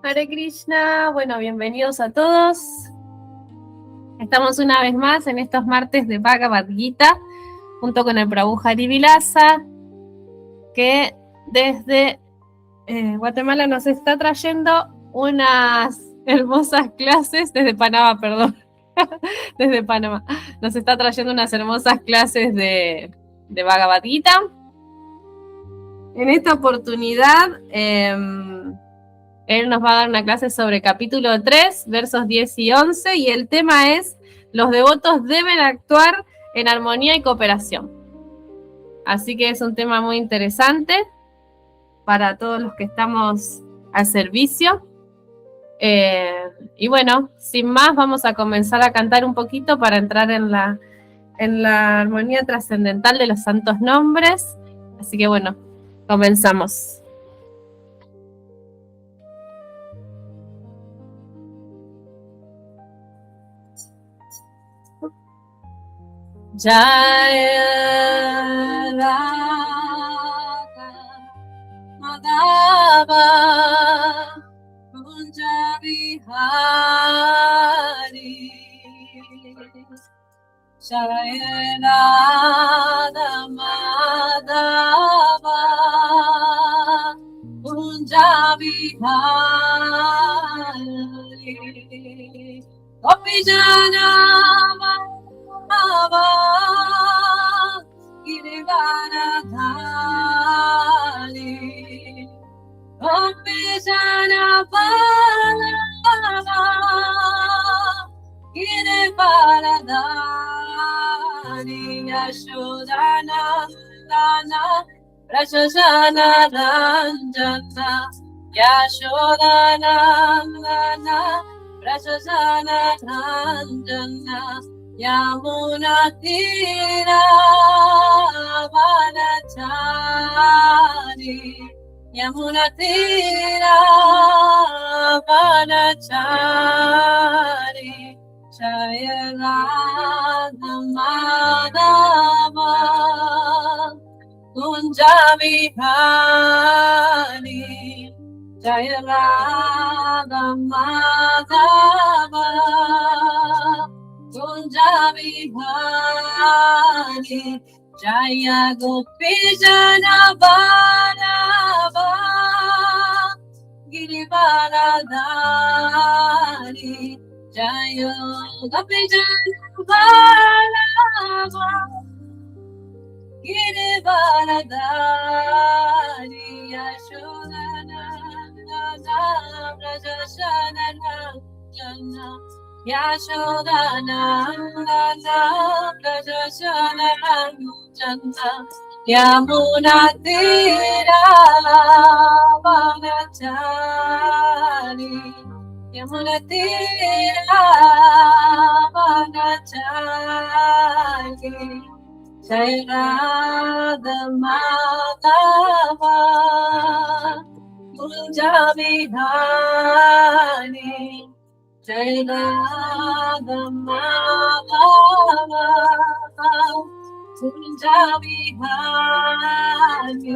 Hare Krishna, bueno, bienvenidos a todos. Estamos una vez más en estos martes de Bhagavad Gita, junto con el Prabhu Hari Vilasa, que desde Guatemala nos está trayendo unas hermosas clases, desde Panamá, perdón, desde Panamá, nos está trayendo unas hermosas clases de Bhagavad Gita. En esta oportunidad, él nos va a dar una clase sobre capítulo 3, versos 10 y 11, y el tema es: los devotos deben actuar en armonía y cooperación. Así que es un tema muy interesante para todos los que estamos al servicio. Y bueno, sin más, vamos a comenzar a cantar un poquito para entrar en la armonía trascendental de los santos nombres. Así que bueno, comenzamos. Jaya Radha Madhava Kunja Vihari Jaya Radha Madhava Kunja Vihari Gopi Jana Girivaradhari Gopi Jana Vallabha Girivaradhari Yashodanandana Rajajana Ranjana Yashodanandana Rajajana Ranjana Yamuna Tira Vanachari Yamuna Tira Vanachari Jaya Radha Madhava Kunja Vihari Jaya Radha Madhava Kunja Vihari Jaya Gopi Jana Vallabha Girivaradhari Jaya Gopi Jana Vallabha Girivaradhari Yashodanandana Rajajana Yashodanandana Rajajana Ranjana Yamuna Tira Vanachari Yamuna Tira Vanachari Jaya Radha Madhava Kunja Vihari Jaya Radha Madhava Kunja Vihari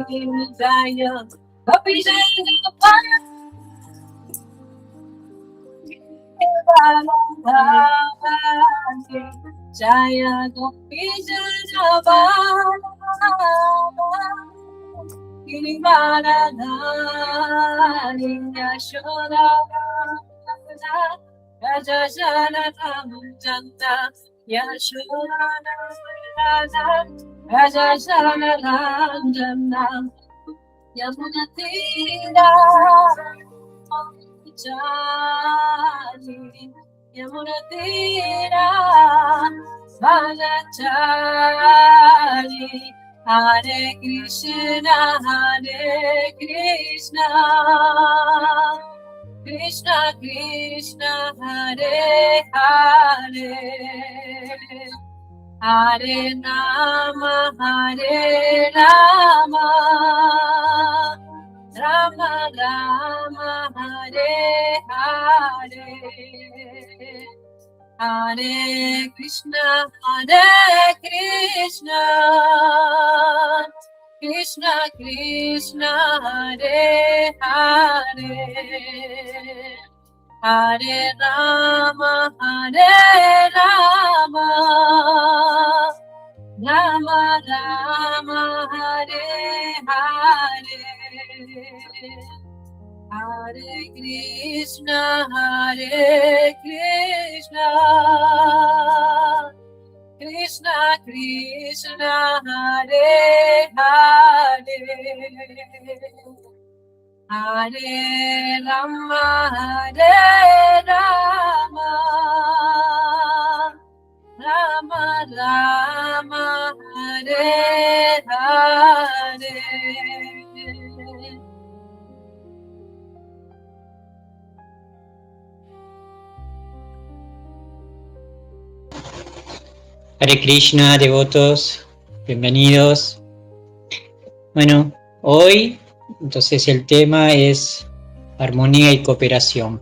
Jaya Gopi Jana Vallabha Jaya Gopi Jana Vallabha Girivaradhari Yashodanandana Rajajana Ranjana Yashodanandana Rajajana Ranjana Yamuna Tira Vanachari Yamuna Tira Vanachari Hare Krishna Krishna Krishna Hare Hare Hare Rama Rama Rama Hare Hare Hare Krishna Krishna Krishna Hare Hare Hare Rama Rama Rama Hare Hare Hare Krishna Krishna Krishna Hare Hare Hare Rama Rama Rama Hare Hare. Hare Krishna, devotos, bienvenidos. Bueno, hoy entonces el tema es armonía y cooperación.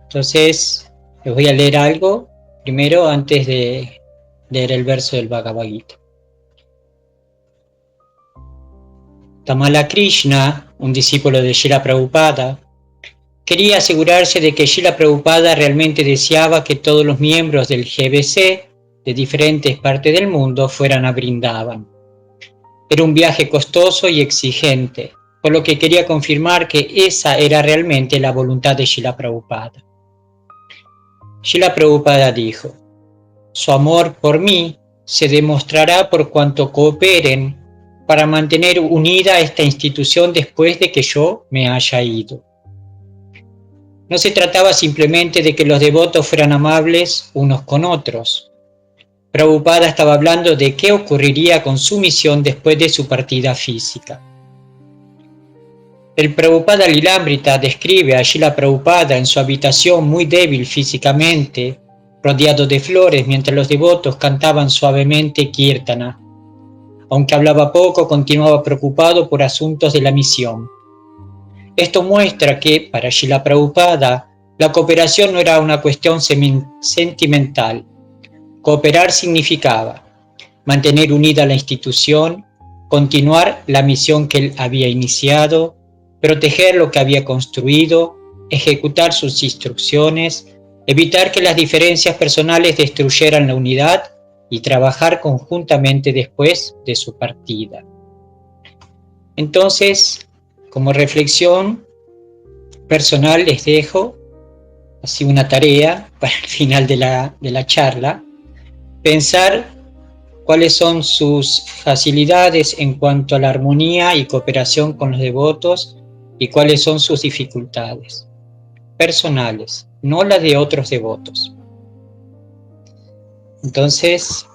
Entonces les voy a leer algo primero antes de leer el verso del Bhagavad Gita. Tamala Krishna, un discípulo de Srila Prabhupada, quería asegurarse de que Srila Prabhupada realmente deseaba que todos los miembros del GBC de diferentes partes del mundo fueran a Vrindavan. Era un viaje costoso y exigente, por lo que quería confirmar que esa era realmente la voluntad de Srila Prabhupada. Srila Prabhupada dijo: su amor por mí se demostrará por cuanto cooperen para mantener unida esta institución después de que yo me haya ido. No se trataba simplemente de que los devotos fueran amables unos con otros. Prabhupada estaba hablando de qué ocurriría con su misión después de su partida física. El Prabhupada Lilamrita describe a Srila Prabhupada en su habitación muy débil físicamente, rodeado de flores mientras los devotos cantaban suavemente Kirtana. Aunque hablaba poco, continuaba preocupado por asuntos de la misión. Esto muestra que, para Srila Prabhupada, la cooperación no era una cuestión sentimental. Cooperar significaba mantener unida la institución, continuar la misión que él había iniciado, proteger lo que había construido, ejecutar sus instrucciones, evitar que las diferencias personales destruyeran la unidad y trabajar conjuntamente después de su partida. Entonces, como reflexión personal les dejo así una tarea para el final de la charla: pensar cuáles son sus facilidades en cuanto a la armonía y cooperación con los devotos y cuáles son sus dificultades personales, no las de otros devotos. Entonces,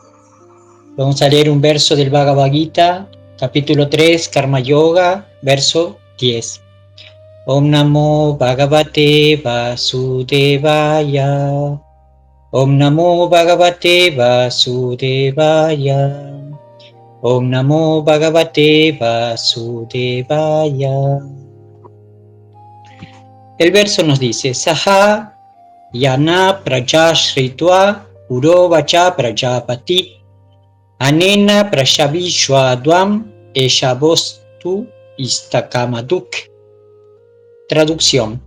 vamos a leer un verso del Bhagavad Gita, capítulo 3, Karma Yoga, verso 10. Om Namo Bhagavate Vasudevaya. Om Namo Bhagavate Vasudevaya. Om Namo Bhagavate Vasudevaya. El verso nos dice: Saha yana prajashritva urovacha prajapati anena prashavishwadvam eshabostu istakamaduk. Traducción: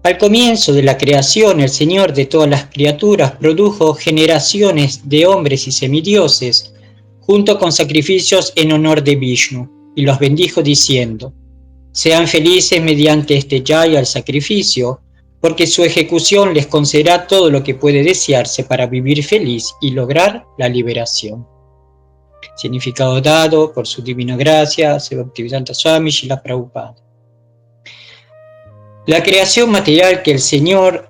al comienzo de la creación, el Señor de todas las criaturas produjo generaciones de hombres y semidioses, junto con sacrificios en honor de Vishnu, y los bendijo diciendo: sean felices mediante este yaya al sacrificio, porque su ejecución les concederá todo lo que puede desearse para vivir feliz y lograr la liberación. Significado dado por su divina gracia, Sri Bhaktivedanta Swami Srila Prabhupada. La creación material que el Señor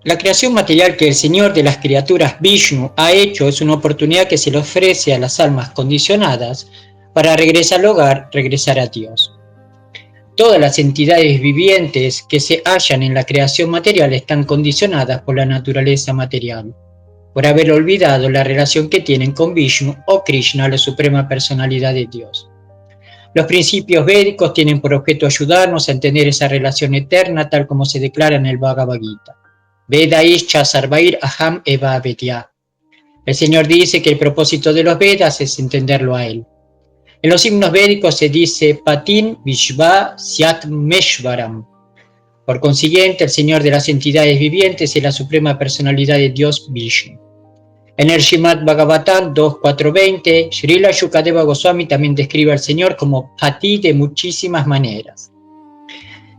de las criaturas Vishnu ha hecho es una oportunidad que se le ofrece a las almas condicionadas para regresar al hogar, regresar a Dios. Todas las entidades vivientes que se hallan en la creación material están condicionadas por la naturaleza material, por haber olvidado la relación que tienen con Vishnu o Krishna, la suprema personalidad de Dios. Los principios védicos tienen por objeto ayudarnos a entender esa relación eterna tal como se declara en el Bhagavad Gita. Vedaischa sarvair aham eva vedya. El Señor dice que el propósito de los Vedas es entenderlo a Él. En los himnos védicos se dice Patin Vishva Syatmeshvaram. Por consiguiente, el Señor de las entidades vivientes es la suprema personalidad de Dios Vishnu. En el Srimad Bhagavatam 2.4.20, Srila Shukadeva Goswami también describe al Señor como Pati de muchísimas maneras.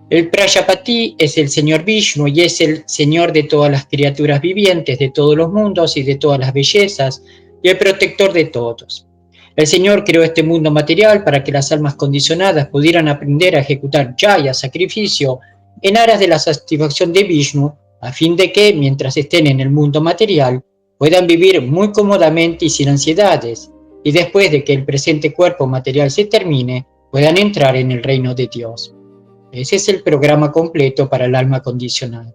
El Prajapati es el Señor Vishnu y es el Señor de todas las criaturas vivientes, de todos los mundos y de todas las bellezas, y el protector de todos. El Señor creó este mundo material para que las almas condicionadas pudieran aprender a ejecutar yaya, sacrificio, en aras de la satisfacción de Vishnu, a fin de que, mientras estén en el mundo material, puedan vivir muy cómodamente y sin ansiedades, y después de que el presente cuerpo material se termine, puedan entrar en el reino de Dios. Ese es el programa completo para el alma condicionada.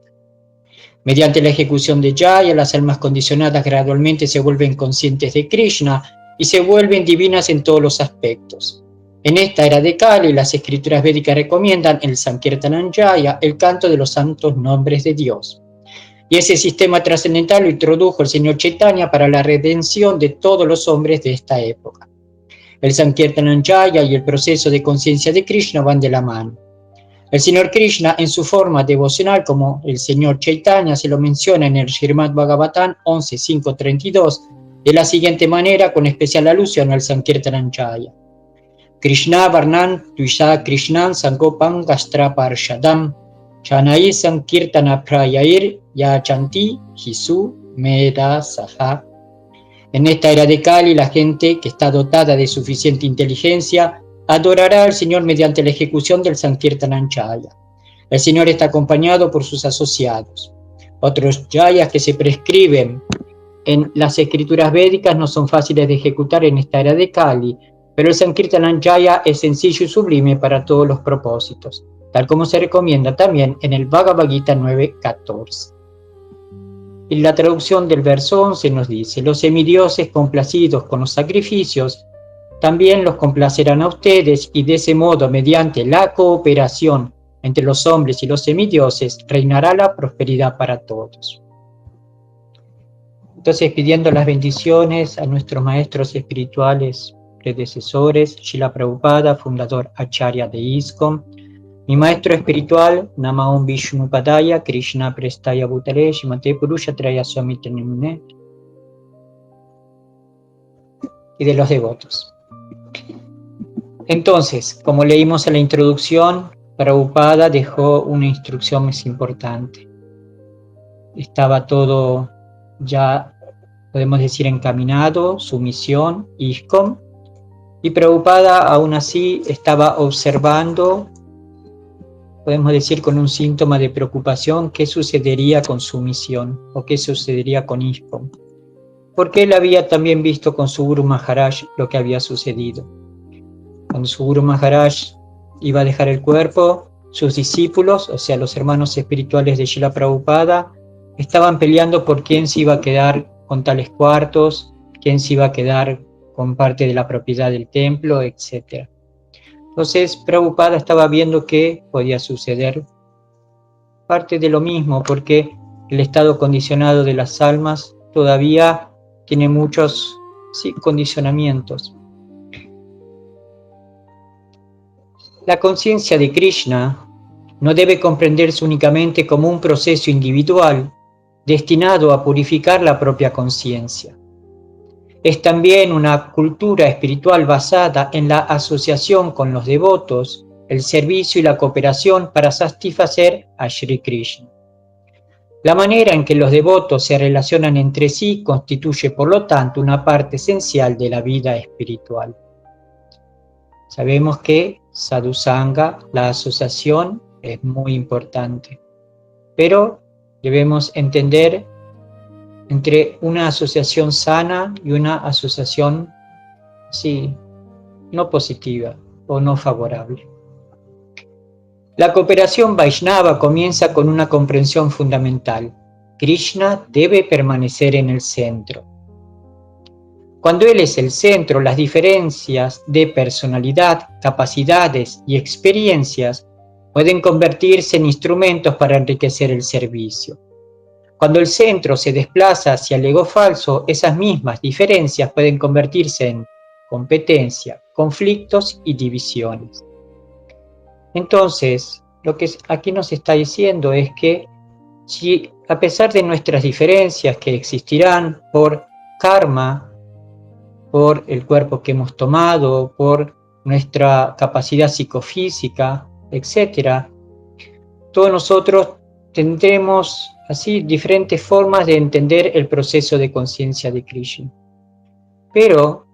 Mediante la ejecución de yaya, las almas condicionadas gradualmente se vuelven conscientes de Krishna y se vuelven divinas en todos los aspectos. En esta era de Kali, las escrituras védicas recomiendan el Sankirtanam Jaya, el canto de los santos nombres de Dios. Y ese sistema trascendental lo introdujo el Señor Chaitanya para la redención de todos los hombres de esta época. El Sankirtanam Jaya y el proceso de conciencia de Krishna van de la mano. El Señor Krishna, en su forma devocional como el Señor Chaitanya, se lo menciona en el Srimad Bhagavatam 11.5.32 de la siguiente manera, con especial alusión al Sankirtanam Jaya. Krishna Varnan Tuisha Krishnan Sankopam Gastra Parshadam Chanai Sankirtana Prayair Yachanti Hisu Meda Saha. En esta era de Kali, la gente que está dotada de suficiente inteligencia adorará al Señor mediante la ejecución del Sankirtanam Jaya. El Señor está acompañado por sus asociados. Otros Jayas que se prescriben en las escrituras védicas no son fáciles de ejecutar en esta era de Kali, pero el Sankirtanam Jaya es sencillo y sublime para todos los propósitos, tal como se recomienda también en el Bhagavad Gita 9.14. Y la traducción del verso 11 nos dice: los semidioses complacidos con los sacrificios también los complacerán a ustedes, y de ese modo, mediante la cooperación entre los hombres y los semidioses, reinará la prosperidad para todos. Entonces, pidiendo las bendiciones a nuestros maestros espirituales predecesores, Srila Prabhupada, fundador Acharya de ISKCON, mi maestro espiritual, Namaon Vishnupadaya, Krishna Prestaya Bhutale, Shrimate Purushatraya Swami Tenemune, y de los devotos. Entonces, como leímos en la introducción, Prabhupada dejó una instrucción más importante. Estaba todo ya, podemos decir, encaminado, su misión, ISKCON, y Prabhupada aún así estaba observando, podemos decir con un síntoma de preocupación, qué sucedería con su misión, o qué sucedería con ISKCON. Porque él había también visto con su Guru Maharaj lo que había sucedido. Cuando su Guru Maharaj iba a dejar el cuerpo, sus discípulos, o sea, los hermanos espirituales de Srila Prabhupada, estaban peleando por quién se iba a quedar con tales cuartos, quién se iba a quedar con parte de la propiedad del templo, etc. Entonces, Prabhupada estaba viendo qué podía suceder. Parte de lo mismo, porque el estado condicionado de las almas todavía tiene muchos condicionamientos. La conciencia de Krishna no debe comprenderse únicamente como un proceso individual destinado a purificar la propia conciencia. Es también una cultura espiritual basada en la asociación con los devotos, el servicio y la cooperación para satisfacer a Sri Krishna. La manera en que los devotos se relacionan entre sí constituye, por lo tanto, una parte esencial de la vida espiritual. Sabemos que Sadhusanga, la asociación, es muy importante, pero debemos entender entre una asociación sana y una asociación, no positiva o no favorable. La cooperación Vaishnava comienza con una comprensión fundamental. Krishna debe permanecer en el centro. Cuando Él es el centro, las diferencias de personalidad, capacidades y experiencias pueden convertirse en instrumentos para enriquecer el servicio. Cuando el centro se desplaza hacia el ego falso, esas mismas diferencias pueden convertirse en competencia, conflictos y divisiones. Entonces, lo que aquí nos está diciendo es que si a pesar de nuestras diferencias que existirán por karma, por el cuerpo que hemos tomado, por nuestra capacidad psicofísica, etc., todos nosotros tendremos así diferentes formas de entender el proceso de conciencia de Krishna. Pero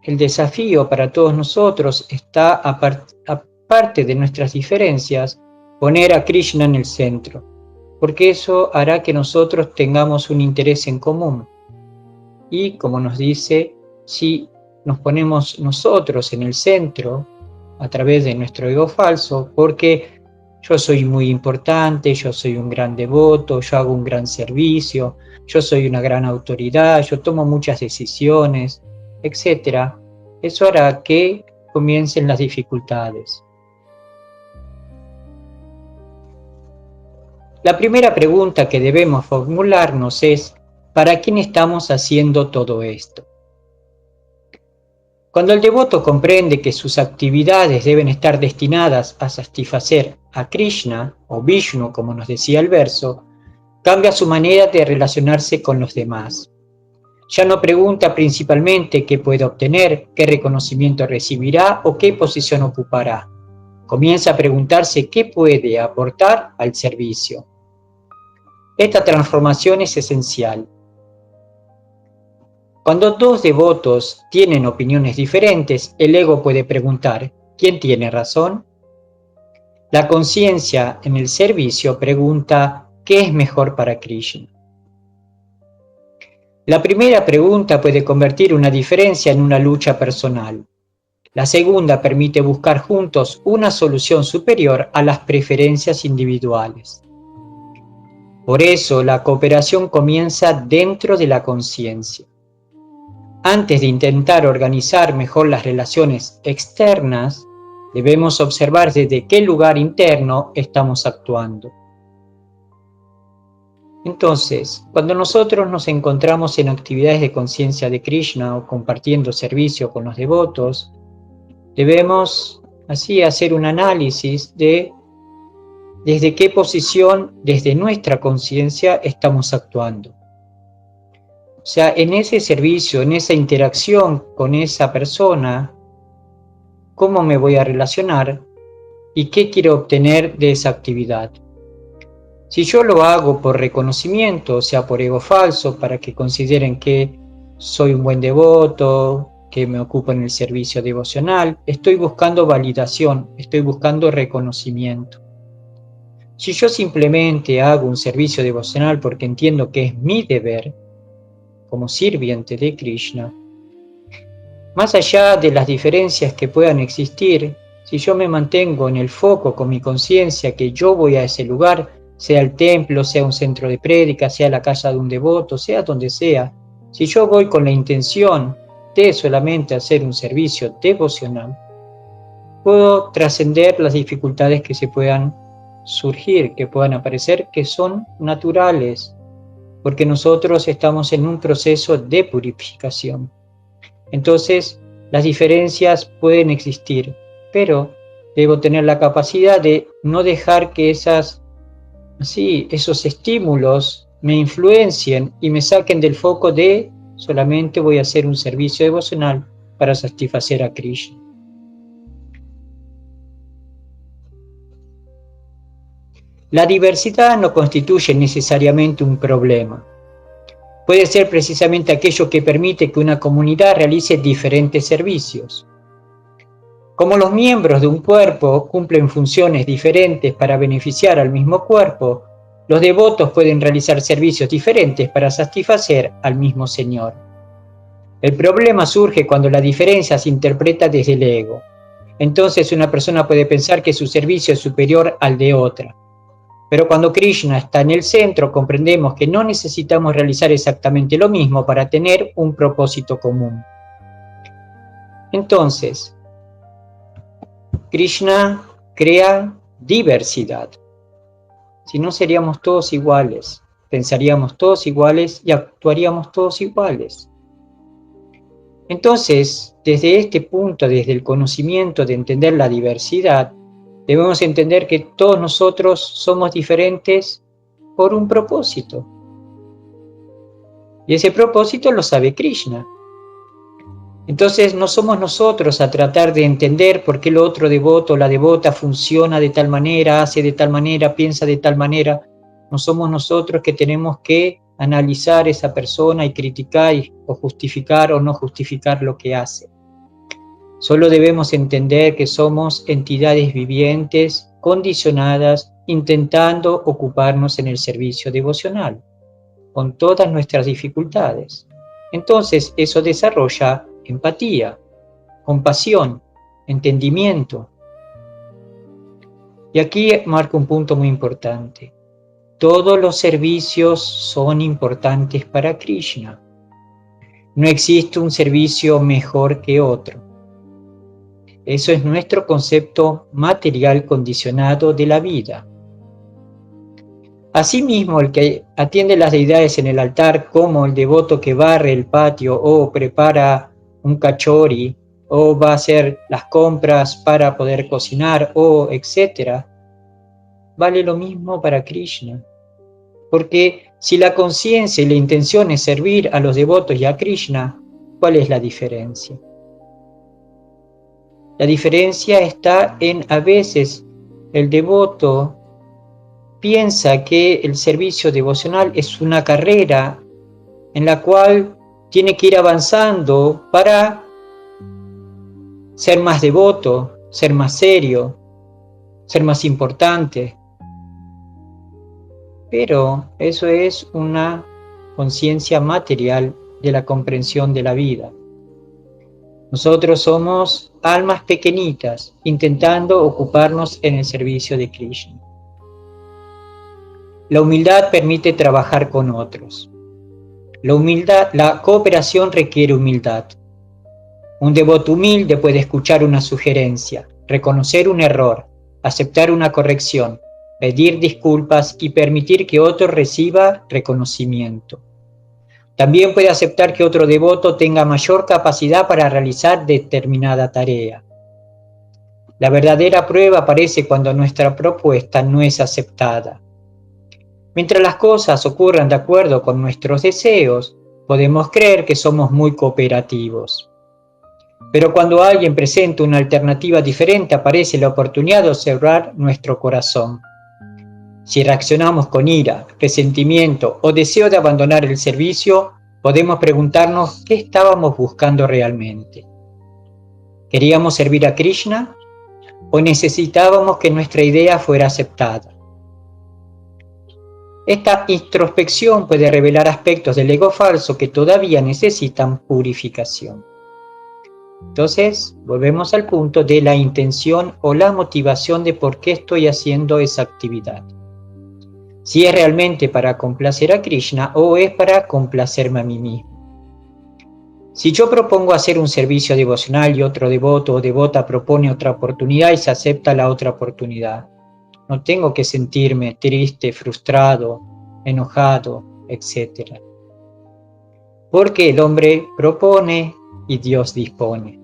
el desafío para todos nosotros está, aparte de nuestras diferencias, poner a Krishna en el centro, porque eso hará que nosotros tengamos un interés en común. Y como nos dice, si nos ponemos nosotros en el centro, a través de nuestro ego falso, porque yo soy muy importante, yo soy un gran devoto, yo hago un gran servicio, yo soy una gran autoridad, yo tomo muchas decisiones, etc., eso hará que comiencen las dificultades. La primera pregunta que debemos formularnos es: ¿para quién estamos haciendo todo esto? Cuando el devoto comprende que sus actividades deben estar destinadas a satisfacer a Krishna, o Vishnu, como nos decía el verso, cambia su manera de relacionarse con los demás. Ya no pregunta principalmente qué puede obtener, qué reconocimiento recibirá o qué posición ocupará. Comienza a preguntarse qué puede aportar al servicio. Esta transformación es esencial. Cuando dos devotos tienen opiniones diferentes, el ego puede preguntar: ¿quién tiene razón? La conciencia en el servicio pregunta: ¿qué es mejor para Krishna? La primera pregunta puede convertir una diferencia en una lucha personal. La segunda permite buscar juntos una solución superior a las preferencias individuales. Por eso, la cooperación comienza dentro de la conciencia. Antes de intentar organizar mejor las relaciones externas, debemos observar desde qué lugar interno estamos actuando. Entonces, cuando nosotros nos encontramos en actividades de conciencia de Krishna o compartiendo servicio con los devotos, debemos así hacer un análisis de desde qué posición, desde nuestra conciencia, estamos actuando. O sea, en ese servicio, en esa interacción con esa persona, ¿cómo me voy a relacionar y qué quiero obtener de esa actividad? Si yo lo hago por reconocimiento, o sea, por ego falso, para que consideren que soy un buen devoto, que me ocupo en el servicio devocional, estoy buscando validación, estoy buscando reconocimiento. Si yo simplemente hago un servicio devocional porque entiendo que es mi deber, como sirviente de Krishna, más allá de las diferencias que puedan existir, si yo me mantengo en el foco con mi conciencia que yo voy a ese lugar, sea el templo, sea un centro de prédica, sea la casa de un devoto, sea donde sea, si yo voy con la intención de solamente hacer un servicio devocional, puedo trascender las dificultades que se puedan surgir, que puedan aparecer, que son naturales, porque nosotros estamos en un proceso de purificación. Entonces, las diferencias pueden existir, pero debo tener la capacidad de no dejar que esos estímulos me influencien y me saquen del foco de solamente voy a hacer un servicio devocional para satisfacer a Krishna. La diversidad no constituye necesariamente un problema. Puede ser precisamente aquello que permite que una comunidad realice diferentes servicios. Como los miembros de un cuerpo cumplen funciones diferentes para beneficiar al mismo cuerpo, los devotos pueden realizar servicios diferentes para satisfacer al mismo Señor. El problema surge cuando la diferencia se interpreta desde el ego. Entonces una persona puede pensar que su servicio es superior al de otra. Pero cuando Krishna está en el centro, comprendemos que no necesitamos realizar exactamente lo mismo para tener un propósito común. Entonces, Krishna crea diversidad. Si no, seríamos todos iguales, pensaríamos todos iguales y actuaríamos todos iguales. Entonces, desde este punto, desde el conocimiento de entender la diversidad, debemos entender que todos nosotros somos diferentes por un propósito. Y ese propósito lo sabe Krishna. Entonces no somos nosotros a tratar de entender por qué el otro devoto o la devota funciona de tal manera, hace de tal manera, piensa de tal manera. No somos nosotros que tenemos que analizar esa persona y criticar o justificar o no justificar lo que hace. Solo debemos entender que somos entidades vivientes, condicionadas, intentando ocuparnos en el servicio devocional, con todas nuestras dificultades. Entonces eso desarrolla empatía, compasión, entendimiento. Y aquí marco un punto muy importante. Todos los servicios son importantes para Krishna. No existe un servicio mejor que otro. Eso es nuestro concepto material condicionado de la vida. Asimismo, el que atiende las deidades en el altar, como el devoto que barre el patio o prepara un cachori, o va a hacer las compras para poder cocinar, o etcétera, vale lo mismo para Krishna. Porque si la conciencia y la intención es servir a los devotos y a Krishna, ¿cuál es la diferencia? La diferencia está en, a veces, el devoto piensa que el servicio devocional es una carrera en la cual tiene que ir avanzando para ser más devoto, ser más serio, ser más importante. Pero eso es una conciencia material de la comprensión de la vida. Nosotros somos almas pequeñitas intentando ocuparnos en el servicio de Krishna. La humildad permite trabajar con otros. La cooperación requiere humildad. Un devoto humilde puede escuchar una sugerencia, reconocer un error, aceptar una corrección, pedir disculpas y permitir que otro reciba reconocimiento. También puede aceptar que otro devoto tenga mayor capacidad para realizar determinada tarea. La verdadera prueba aparece cuando nuestra propuesta no es aceptada. Mientras las cosas ocurran de acuerdo con nuestros deseos, podemos creer que somos muy cooperativos. Pero cuando alguien presenta una alternativa diferente, aparece la oportunidad de observar nuestro corazón. Si reaccionamos con ira, resentimiento o deseo de abandonar el servicio, podemos preguntarnos qué estábamos buscando realmente. ¿Queríamos servir a Krishna o necesitábamos que nuestra idea fuera aceptada? Esta introspección puede revelar aspectos del ego falso que todavía necesitan purificación. Entonces, volvemos al punto de la intención o la motivación de por qué estoy haciendo esa actividad. Si es realmente para complacer a Krishna o es para complacerme a mí mismo. Si yo propongo hacer un servicio devocional y otro devoto o devota propone otra oportunidad y se acepta la otra oportunidad, no tengo que sentirme triste, frustrado, enojado, etc. Porque el hombre propone y Dios dispone.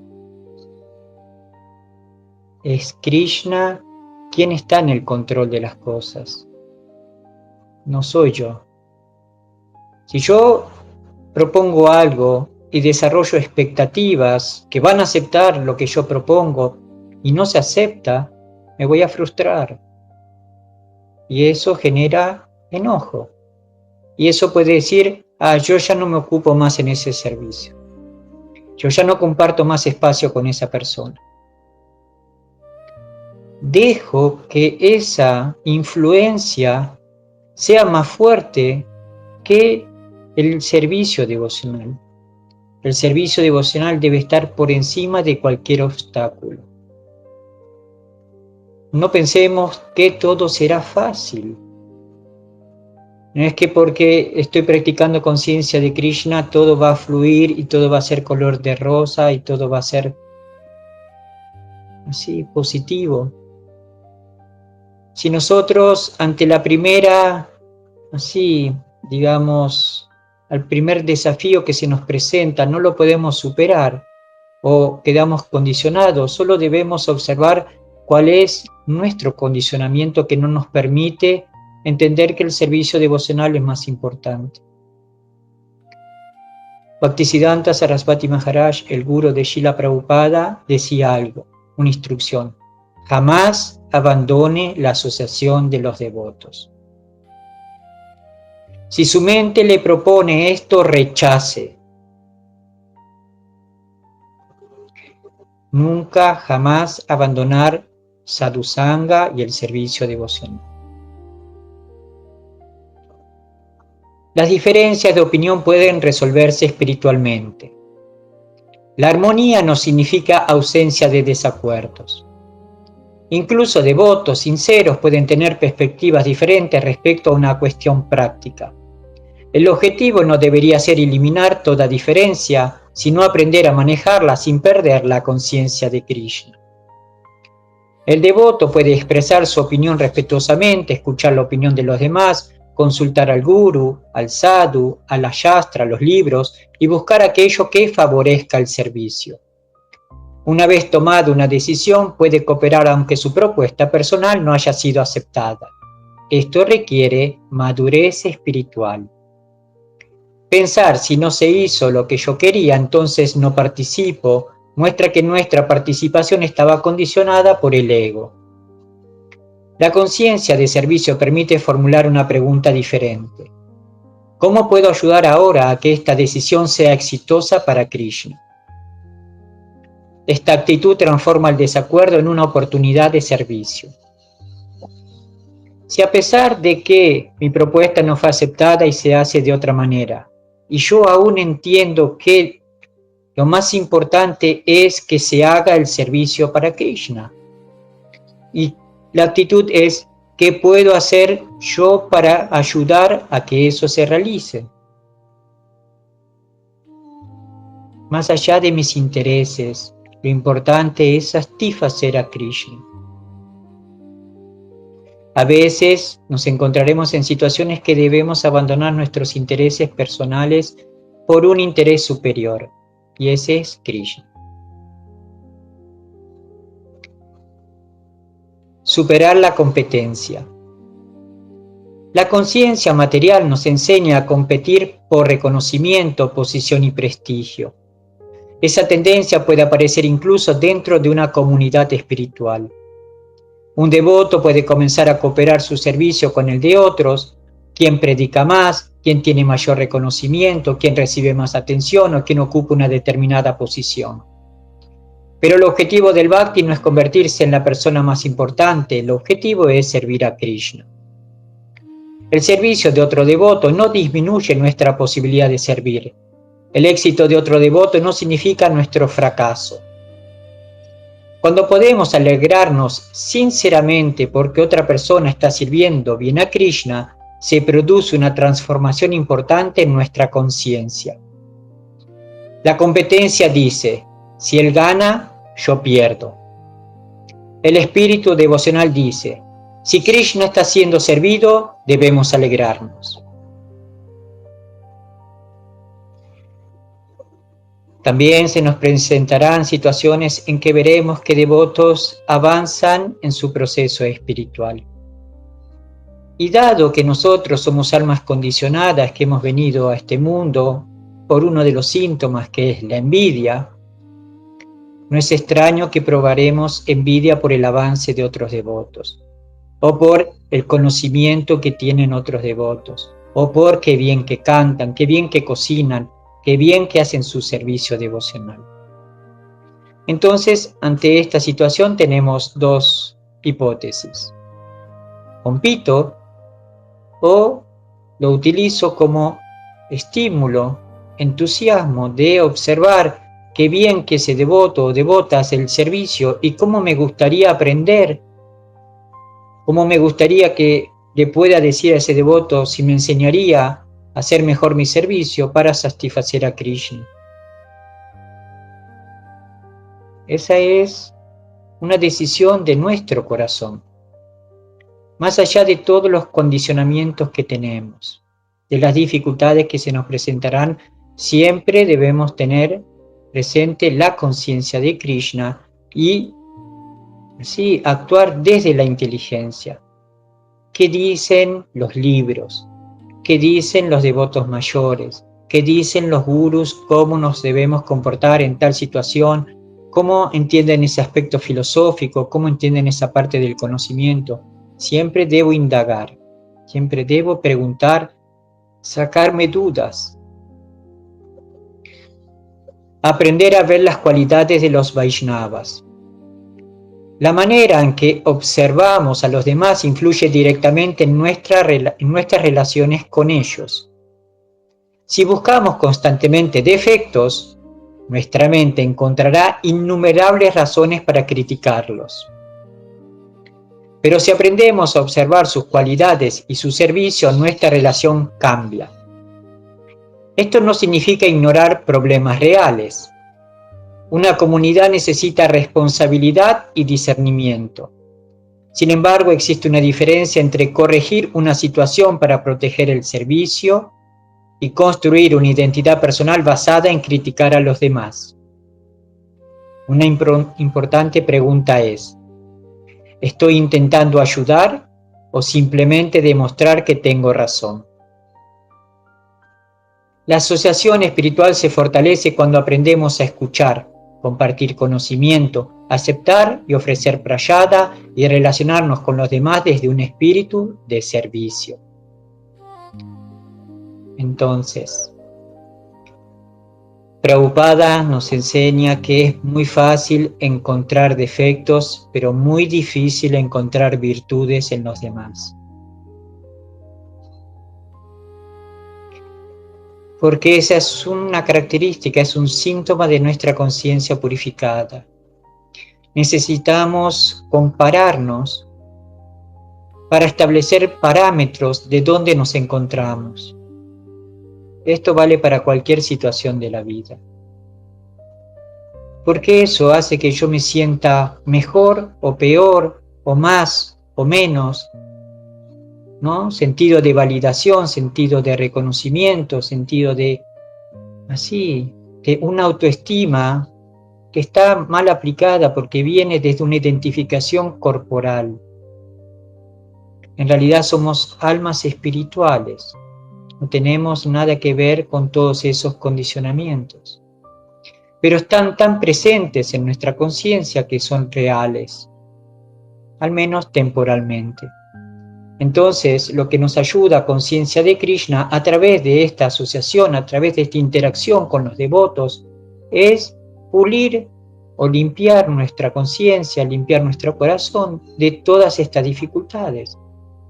Es Krishna quien está en el control de las cosas. No soy yo. Si yo propongo algo y desarrollo expectativas que van a aceptar lo que yo propongo y no se acepta, me voy a frustrar. Y eso genera enojo. Y eso puede decir, yo ya no me ocupo más en ese servicio. Yo ya no comparto más espacio con esa persona. Dejo que esa influencia sea más fuerte que el servicio devocional. El servicio devocional debe estar por encima de cualquier obstáculo. No pensemos que todo será fácil. No es que porque estoy practicando conciencia de Krishna todo va a fluir y todo va a ser color de rosa y todo va a ser así positivo. Si nosotros ante la primera, así, digamos, al primer desafío que se nos presenta, no lo podemos superar o quedamos condicionados, solo debemos observar cuál es nuestro condicionamiento que no nos permite entender que el servicio devocional es más importante. Bhaktisiddhanta Sarasvati Maharaj, el gurú de Srila Prabhupada, decía algo, una instrucción: jamás abandone la asociación de los devotos. Si su mente le propone esto, rechace. Nunca, jamás abandonar sadhusanga y el servicio devocional. Las diferencias de opinión pueden resolverse espiritualmente. La armonía no significa ausencia de desacuerdos. Incluso devotos sinceros pueden tener perspectivas diferentes respecto a una cuestión práctica. El objetivo no debería ser eliminar toda diferencia, sino aprender a manejarla sin perder la conciencia de Krishna. El devoto puede expresar su opinión respetuosamente, escuchar la opinión de los demás, consultar al guru, al sadhu, a la shastra, los libros, y buscar aquello que favorezca el servicio. Una vez tomada una decisión, puede cooperar aunque su propuesta personal no haya sido aceptada. Esto requiere madurez espiritual. Pensar si no se hizo lo que yo quería, entonces no participo, muestra que nuestra participación estaba condicionada por el ego. La conciencia de servicio permite formular una pregunta diferente. ¿Cómo puedo ayudar ahora a que esta decisión sea exitosa para Krishna? Esta actitud transforma el desacuerdo en una oportunidad de servicio. Si a pesar de que mi propuesta no fue aceptada y se hace de otra manera, y yo aún entiendo que lo más importante es que se haga el servicio para Krishna, y la actitud es: ¿qué puedo hacer yo para ayudar a que eso se realice? Más allá de mis intereses, lo importante es satisfacer a Krishna. A veces nos encontraremos en situaciones que debemos abandonar nuestros intereses personales por un interés superior, y ese es Krishna. Superar la competencia. La conciencia material nos enseña a competir por reconocimiento, posición y prestigio. Esa tendencia puede aparecer incluso dentro de una comunidad espiritual. Un devoto puede comenzar a cooperar su servicio con el de otros, quien predica más, quien tiene mayor reconocimiento, quien recibe más atención o quien ocupa una determinada posición. Pero el objetivo del Bhakti no es convertirse en la persona más importante, el objetivo es servir a Krishna. El servicio de otro devoto no disminuye nuestra posibilidad de servir. El éxito de otro devoto no significa nuestro fracaso. Cuando podemos alegrarnos sinceramente porque otra persona está sirviendo bien a Krishna, se produce una transformación importante en nuestra conciencia. La competencia dice: si él gana, yo pierdo. El espíritu devocional dice: si Krishna está siendo servido, debemos alegrarnos. También se nos presentarán situaciones en que veremos que devotos avanzan en su proceso espiritual. Y dado que nosotros somos almas condicionadas que hemos venido a este mundo por uno de los síntomas que es la envidia, no es extraño que probaremos envidia por el avance de otros devotos, o por el conocimiento que tienen otros devotos, o por qué bien que cantan, qué bien que cocinan, qué bien que hacen su servicio devocional. Entonces, ante esta situación tenemos dos hipótesis. Compito o lo utilizo como estímulo, entusiasmo de observar qué bien que ese devoto o devota hace el servicio y cómo me gustaría aprender, cómo me gustaría que le pueda decir a ese devoto si me enseñaría a hacer mejor mi servicio para satisfacer a Krishna. Esa es una decisión de nuestro corazón, más allá de todos los condicionamientos que tenemos. de las dificultades que se nos presentarán, siempre debemos tener presente la conciencia de Krishna y sí, actuar desde la inteligencia. ¿Qué dicen los libros? ¿Qué dicen los devotos mayores? ¿Qué dicen los gurús? ¿Cómo nos debemos comportar en tal situación? ¿Cómo entienden ese aspecto filosófico? ¿Cómo entienden esa parte del conocimiento? Siempre debo indagar, siempre debo preguntar, sacarme dudas. Aprender a ver las cualidades de los Vaishnavas. La manera en que observamos a los demás influye directamente en nuestras relaciones con ellos. Si buscamos constantemente defectos, nuestra mente encontrará innumerables razones para criticarlos. Pero si aprendemos a observar sus cualidades y su servicio, nuestra relación cambia. Esto no significa ignorar problemas reales. Una comunidad necesita responsabilidad y discernimiento. Sin embargo, existe una diferencia entre corregir una situación para proteger el servicio y construir una identidad personal basada en criticar a los demás. Una importante pregunta es, ¿estoy intentando ayudar o simplemente demostrar que tengo razón? La asociación espiritual se fortalece cuando aprendemos a escuchar, compartir conocimiento, aceptar y ofrecer prayada y relacionarnos con los demás desde un espíritu de servicio. Entonces, Prabhupada nos enseña que es muy fácil encontrar defectos, pero muy difícil encontrar virtudes en los demás. Porque esa es una característica, es un síntoma de nuestra conciencia purificada. Necesitamos compararnos para establecer parámetros de dónde nos encontramos. Esto vale para cualquier situación de la vida. Porque eso hace que yo me sienta mejor o peor, o más o menos, ¿no? Sentido de validación, sentido de reconocimiento, sentido de una autoestima que está mal aplicada porque viene desde una identificación corporal. En realidad somos almas espirituales, no tenemos nada que ver con todos esos condicionamientos, pero están tan presentes en nuestra conciencia que son reales, al menos temporalmente. Entonces, lo que nos ayuda a conciencia de Krishna a través de esta asociación, a través de esta interacción con los devotos, es pulir o limpiar nuestra conciencia, limpiar nuestro corazón de todas estas dificultades.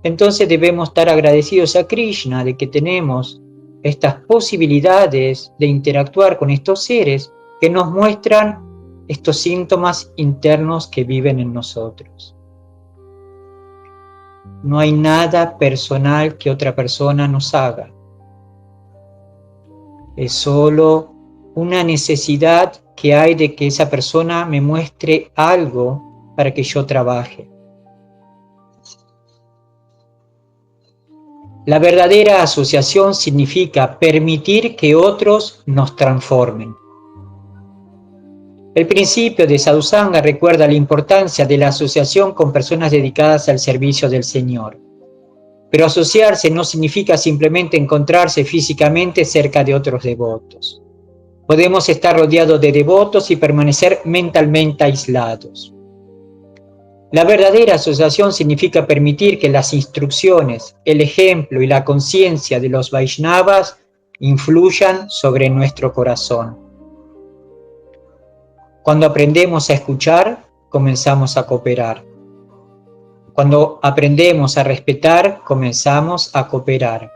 Entonces debemos estar agradecidos a Krishna de que tenemos estas posibilidades de interactuar con estos seres que nos muestran estos síntomas internos que viven en nosotros. No hay nada personal que otra persona nos haga. Es solo una necesidad que hay de que esa persona me muestre algo para que yo trabaje. La verdadera asociación significa permitir que otros nos transformen. El principio de Sadhusanga recuerda la importancia de la asociación con personas dedicadas al servicio del Señor. Pero asociarse no significa simplemente encontrarse físicamente cerca de otros devotos. Podemos estar rodeados de devotos y permanecer mentalmente aislados. La verdadera asociación significa permitir que las instrucciones, el ejemplo y la conciencia de los Vaishnavas influyan sobre nuestro corazón. Cuando aprendemos a escuchar, comenzamos a cooperar. Cuando aprendemos a respetar, comenzamos a cooperar.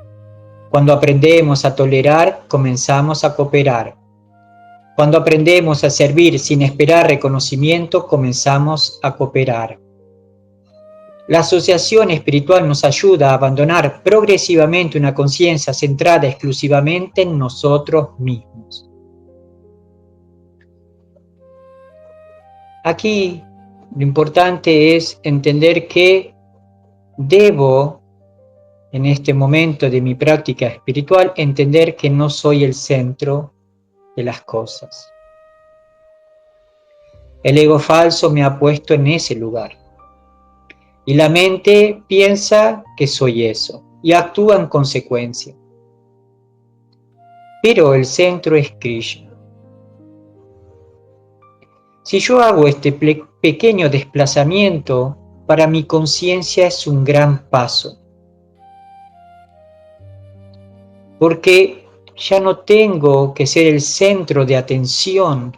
Cuando aprendemos a tolerar, comenzamos a cooperar. Cuando aprendemos a servir sin esperar reconocimiento, comenzamos a cooperar. La asociación espiritual nos ayuda a abandonar progresivamente una conciencia centrada exclusivamente en nosotros mismos. Aquí lo importante es entender que debo en este momento de mi práctica espiritual, entender que no soy el centro de las cosas. El ego falso me ha puesto en ese lugar. Y la mente piensa que soy eso y actúa en consecuencia. Pero el centro es Krishna. Si yo hago este pequeño desplazamiento, para mi conciencia es un gran paso. Porque ya no tengo que ser el centro de atención,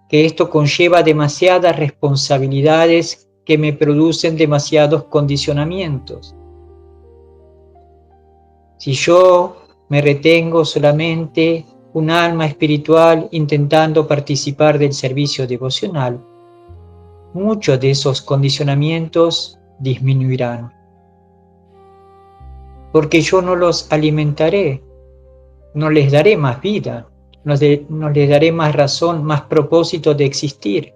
que esto conlleva demasiadas responsabilidades que me producen demasiados condicionamientos. Si yo me retengo solamente un alma espiritual intentando participar del servicio devocional, muchos de esos condicionamientos disminuirán. Porque yo no los alimentaré, no les daré más vida, no les daré más razón, más propósito de existir.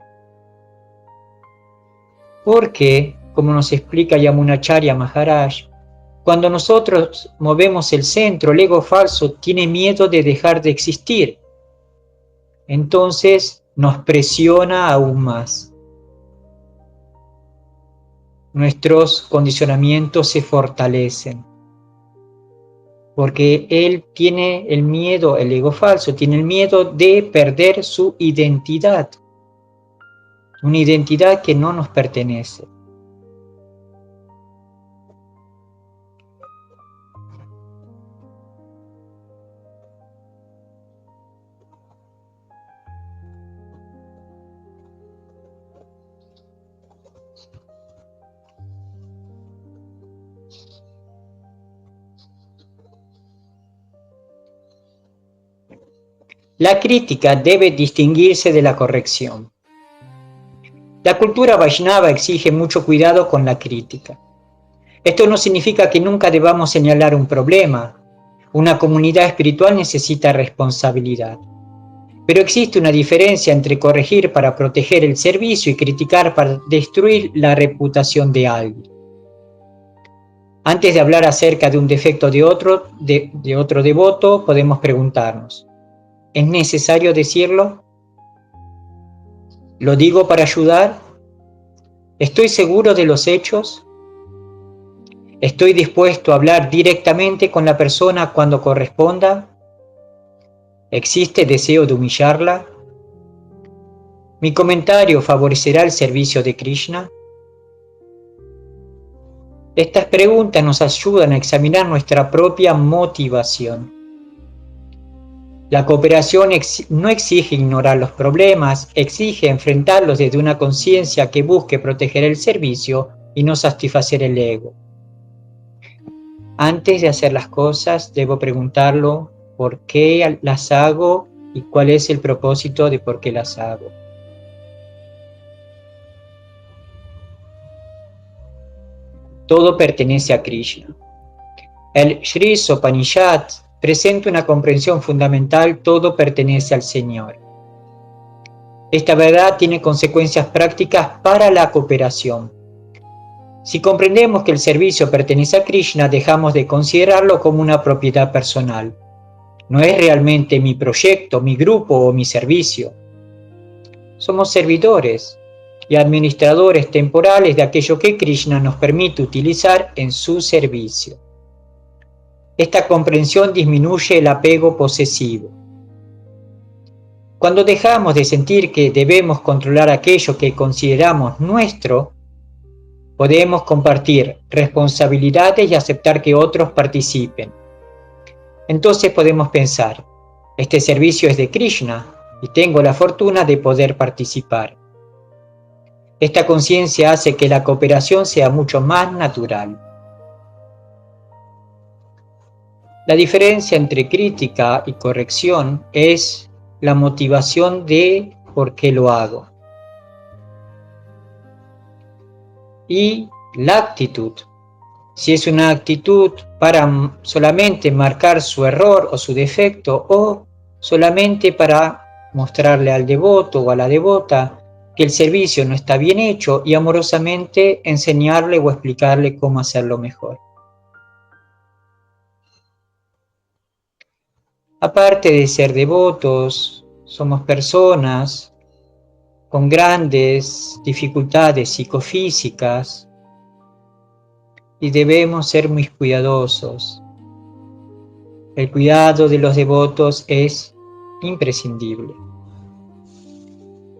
Porque, como nos explica Yamunacharya Maharaj, cuando nosotros movemos el centro, el ego falso tiene miedo de dejar de existir. Entonces nos presiona aún más. Nuestros condicionamientos se fortalecen. Porque él tiene el miedo, el ego falso, tiene el miedo de perder su identidad. Una identidad que no nos pertenece. La crítica debe distinguirse de la corrección. La cultura Vaishnava exige mucho cuidado con la crítica. Esto no significa que nunca debamos señalar un problema. Una comunidad espiritual necesita responsabilidad. Pero existe una diferencia entre corregir para proteger el servicio y criticar para destruir la reputación de alguien. Antes de hablar acerca de un defecto de otro devoto, podemos preguntarnos, ¿es necesario decirlo? ¿Lo digo para ayudar? ¿Estoy seguro de los hechos? ¿Estoy dispuesto a hablar directamente con la persona cuando corresponda? ¿Existe deseo de humillarla? ¿Mi comentario favorecerá el servicio de Krishna? Estas preguntas nos ayudan a examinar nuestra propia motivación. La cooperación no exige ignorar los problemas, exige enfrentarlos desde una conciencia que busque proteger el servicio y no satisfacer el ego. Antes de hacer las cosas, debo preguntarlo por qué las hago y cuál es el propósito de por qué las hago. Todo pertenece a Krishna. El Shri Sopanishad presenta una comprensión fundamental: todo pertenece al Señor. Esta verdad tiene consecuencias prácticas para la cooperación. Si comprendemos que el servicio pertenece a Krishna, dejamos de considerarlo como una propiedad personal. No es realmente mi proyecto, mi grupo o mi servicio. Somos servidores y administradores temporales de aquello que Krishna nos permite utilizar en su servicio. Esta comprensión disminuye el apego posesivo. Cuando dejamos de sentir que debemos controlar aquello que consideramos nuestro, podemos compartir responsabilidades y aceptar que otros participen. Entonces podemos pensar, este servicio es de Krishna y tengo la fortuna de poder participar. Esta conciencia hace que la cooperación sea mucho más natural. La diferencia entre crítica y corrección es la motivación de por qué lo hago. Y la actitud. Si es una actitud para solamente marcar su error o su defecto, o solamente para mostrarle al devoto o a la devota que el servicio no está bien hecho y amorosamente enseñarle o explicarle cómo hacerlo mejor. Aparte de ser devotos, somos personas con grandes dificultades psicofísicas y debemos ser muy cuidadosos. El cuidado de los devotos es imprescindible,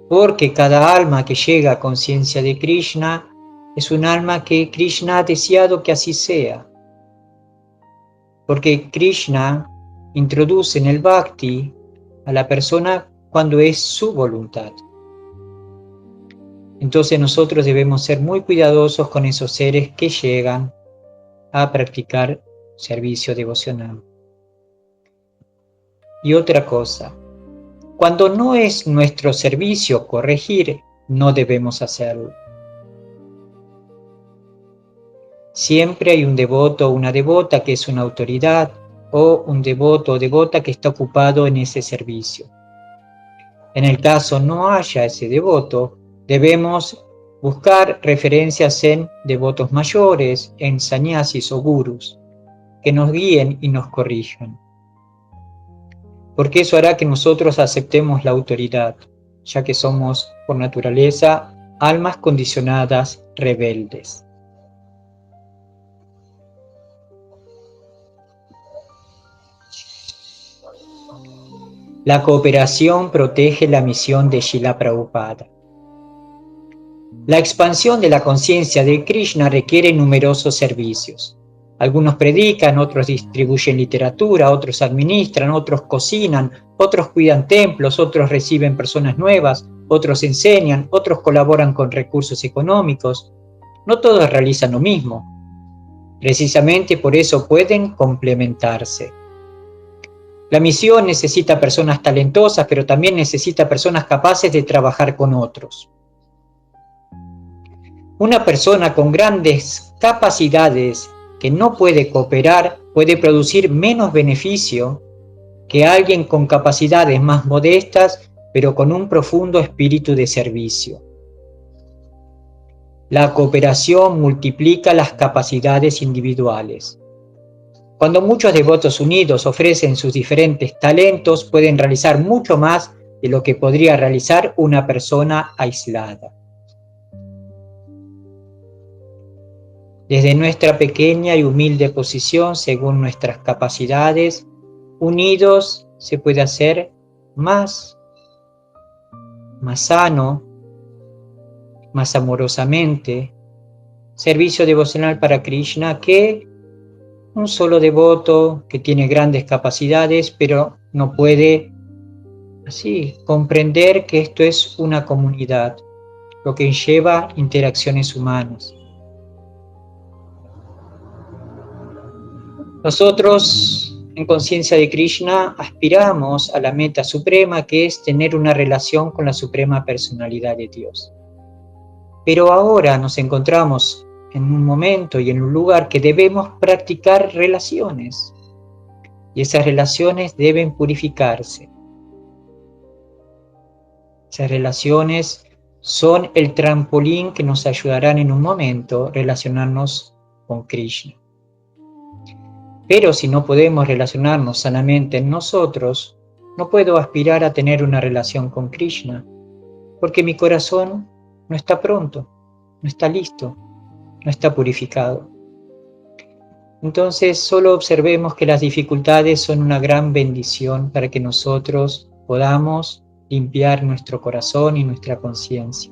porque cada alma que llega a conciencia de Krishna es un alma que Krishna ha deseado que así sea, porque Krishna introduce en el Bhakti a la persona cuando es su voluntad. Entonces nosotros debemos ser muy cuidadosos con esos seres que llegan a practicar servicio devocional. Y otra cosa, cuando no es nuestro servicio corregir, no debemos hacerlo. Siempre hay un devoto o una devota que es una autoridad, o un devoto o devota que está ocupado en ese servicio. En el caso no haya ese devoto, debemos buscar referencias en devotos mayores, en sannyasis o gurus, que nos guíen y nos corrijan. Porque eso hará que nosotros aceptemos la autoridad, ya que somos, por naturaleza, almas condicionadas rebeldes. La cooperación protege la misión de Srila Prabhupada. La expansión de la conciencia de Krishna requiere numerosos servicios. Algunos predican, otros distribuyen literatura, otros administran, otros cocinan, otros cuidan templos, otros reciben personas nuevas, otros enseñan, otros colaboran con recursos económicos. No todos realizan lo mismo. Precisamente por eso pueden complementarse. La misión necesita personas talentosas, pero también necesita personas capaces de trabajar con otros. Una persona con grandes capacidades que no puede cooperar puede producir menos beneficio que alguien con capacidades más modestas, pero con un profundo espíritu de servicio. La cooperación multiplica las capacidades individuales. Cuando muchos devotos unidos ofrecen sus diferentes talentos, pueden realizar mucho más de lo que podría realizar una persona aislada. Desde nuestra pequeña y humilde posición, según nuestras capacidades, unidos se puede hacer más sano, más amorosamente, servicio devocional para Krishna que un solo devoto que tiene grandes capacidades, pero no puede así comprender que esto es una comunidad, lo que lleva interacciones humanas. Nosotros, en conciencia de Krishna, aspiramos a la meta suprema, que es tener una relación con la suprema personalidad de Dios. Pero ahora nos encontramos en un momento y en un lugar que debemos practicar relaciones. Y esas relaciones deben purificarse. Esas relaciones son el trampolín que nos ayudarán en un momento a relacionarnos con Krishna. Pero si no podemos relacionarnos sanamente en nosotros, no puedo aspirar a tener una relación con Krishna, porque mi corazón no está pronto, no está listo, no está purificado. Entonces solo observemos que las dificultades son una gran bendición para que nosotros podamos limpiar nuestro corazón y nuestra conciencia.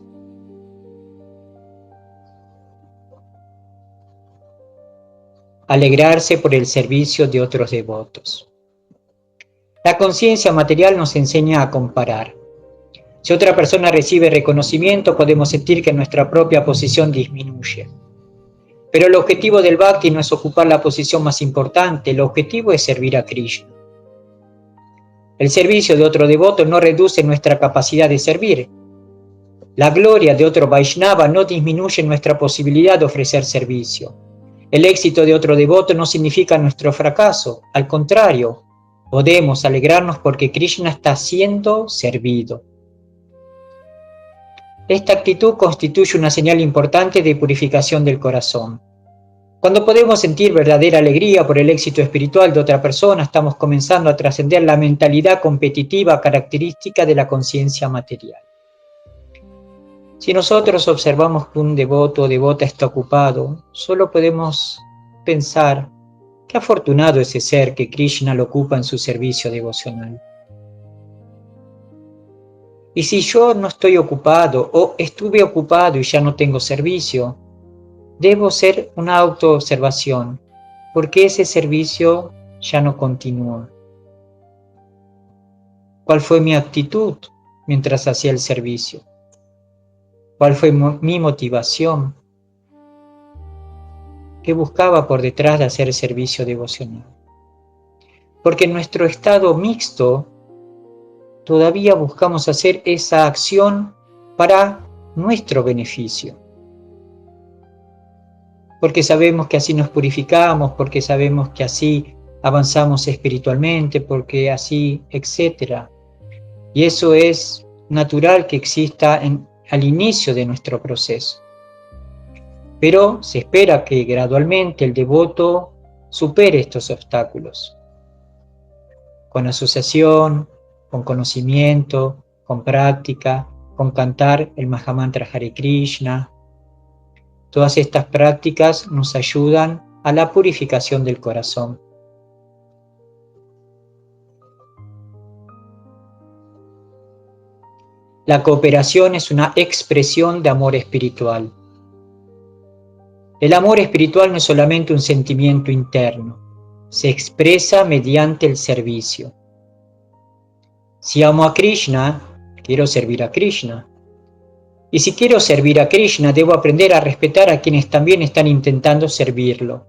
Alegrarse por el servicio de otros devotos. La conciencia material nos enseña a comparar. Si otra persona recibe reconocimiento, podemos sentir que nuestra propia posición disminuye. Pero el objetivo del Bhakti no es ocupar la posición más importante, el objetivo es servir a Krishna. El servicio de otro devoto no reduce nuestra capacidad de servir. La gloria de otro Vaishnava no disminuye nuestra posibilidad de ofrecer servicio. El éxito de otro devoto no significa nuestro fracaso, al contrario, podemos alegrarnos porque Krishna está siendo servido. Esta actitud constituye una señal importante de purificación del corazón. Cuando podemos sentir verdadera alegría por el éxito espiritual de otra persona, estamos comenzando a trascender la mentalidad competitiva característica de la conciencia material. Si nosotros observamos que un devoto o devota está ocupado, solo podemos pensar qué afortunado ese ser que Krishna lo ocupa en su servicio devocional. Y si yo no estoy ocupado o estuve ocupado y ya no tengo servicio, debo hacer una autoobservación, porque ese servicio ya no continúa. ¿Cuál fue mi actitud mientras hacía el servicio? ¿Cuál fue mi motivación? ¿Qué buscaba por detrás de hacer el servicio devocional? Porque en nuestro estado mixto todavía buscamos hacer esa acción para nuestro beneficio. Porque sabemos que así nos purificamos, porque sabemos que así avanzamos espiritualmente, porque así, etc. Y eso es natural que exista al inicio de nuestro proceso. Pero se espera que gradualmente el devoto supere estos obstáculos. Con asociación, con conocimiento, con práctica, con cantar el Mahamantra Hare Krishna. Todas estas prácticas nos ayudan a la purificación del corazón. La cooperación es una expresión de amor espiritual. El amor espiritual no es solamente un sentimiento interno, se expresa mediante el servicio. Si amo a Krishna, quiero servir a Krishna. Y si quiero servir a Krishna, debo aprender a respetar a quienes también están intentando servirlo.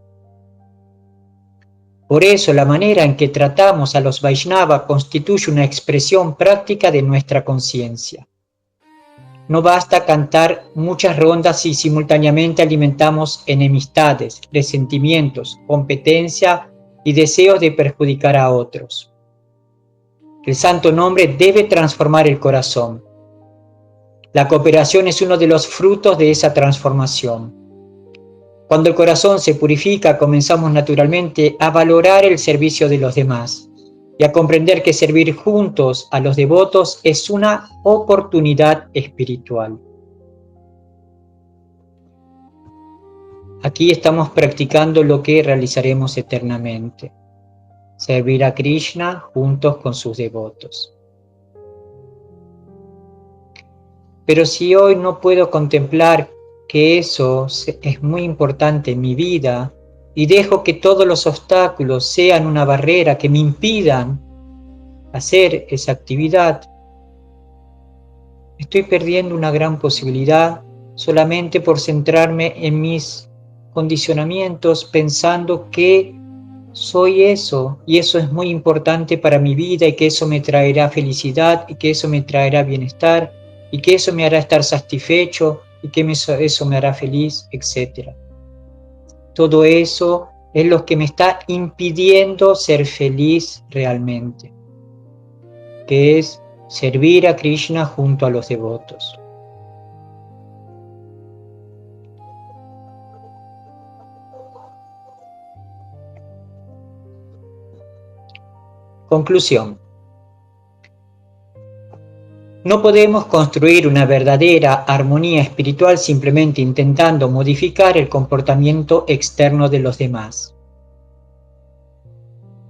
Por eso, la manera en que tratamos a los Vaishnava constituye una expresión práctica de nuestra conciencia. No basta cantar muchas rondas si simultáneamente alimentamos enemistades, resentimientos, competencia y deseos de perjudicar a otros. El santo nombre debe transformar el corazón. La cooperación es uno de los frutos de esa transformación. Cuando el corazón se purifica, comenzamos naturalmente a valorar el servicio de los demás y a comprender que servir juntos a los devotos es una oportunidad espiritual. Aquí estamos practicando lo que realizaremos eternamente: servir a Krishna juntos con sus devotos. Pero si hoy no puedo contemplar que eso es muy importante en mi vida y dejo que todos los obstáculos sean una barrera que me impidan hacer esa actividad, estoy perdiendo una gran posibilidad solamente por centrarme en mis condicionamientos pensando que soy eso y eso es muy importante para mi vida y que eso me traerá felicidad y que eso me traerá bienestar y que eso me hará estar satisfecho y que eso me hará feliz, etc. Todo eso es lo que me está impidiendo ser feliz realmente, que es servir a Krishna junto a los devotos. Conclusión. No podemos construir una verdadera armonía espiritual simplemente intentando modificar el comportamiento externo de los demás.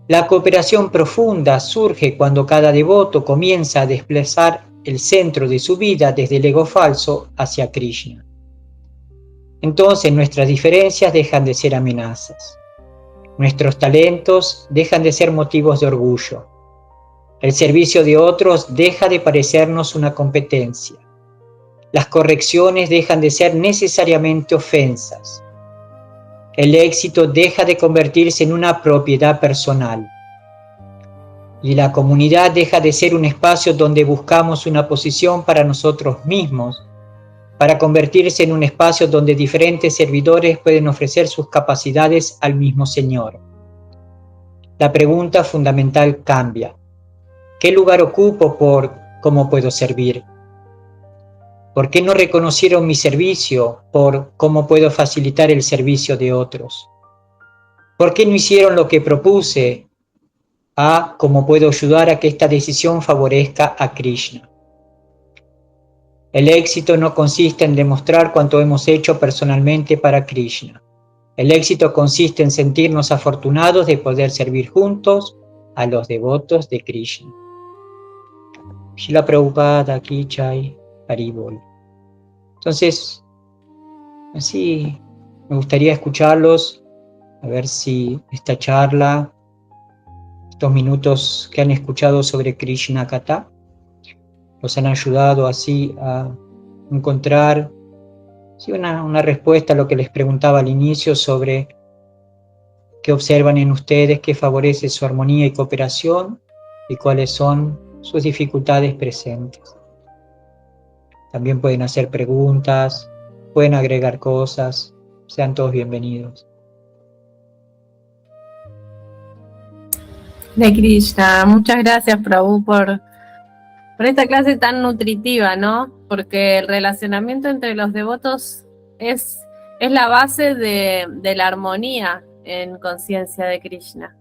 La cooperación profunda surge cuando cada devoto comienza a desplazar el centro de su vida desde el ego falso hacia Krishna. Entonces nuestras diferencias dejan de ser amenazas. Nuestros talentos dejan de ser motivos de orgullo. El servicio de otros deja de parecernos una competencia. Las correcciones dejan de ser necesariamente ofensas. El éxito deja de convertirse en una propiedad personal. Y la comunidad deja de ser un espacio donde buscamos una posición para nosotros mismos, para convertirse en un espacio donde diferentes servidores pueden ofrecer sus capacidades al mismo Señor. La pregunta fundamental cambia. ¿Qué lugar ocupo por cómo puedo servir? ¿Por qué no reconocieron mi servicio por cómo puedo facilitar el servicio de otros? ¿Por qué no hicieron lo que propuse? ¿Cómo puedo ayudar a que esta decisión favorezca a Krishna? El éxito no consiste en demostrar cuánto hemos hecho personalmente para Krishna. El éxito consiste en sentirnos afortunados de poder servir juntos a los devotos de Krishna. Srila Prabhupada, Ki Jai, Haribol. Entonces, así me gustaría escucharlos, a ver si esta charla, estos minutos que han escuchado sobre Krishna Katha, los han ayudado así a encontrar una respuesta a lo que les preguntaba al inicio sobre qué observan en ustedes, qué favorece su armonía y cooperación y cuáles son sus dificultades presentes. También pueden hacer preguntas, pueden agregar cosas, sean todos bienvenidos. De Krishna, muchas gracias Prabhu por esta clase tan nutritiva, ¿no? Porque el relacionamiento entre los devotos es la base de la armonía en conciencia de Krishna.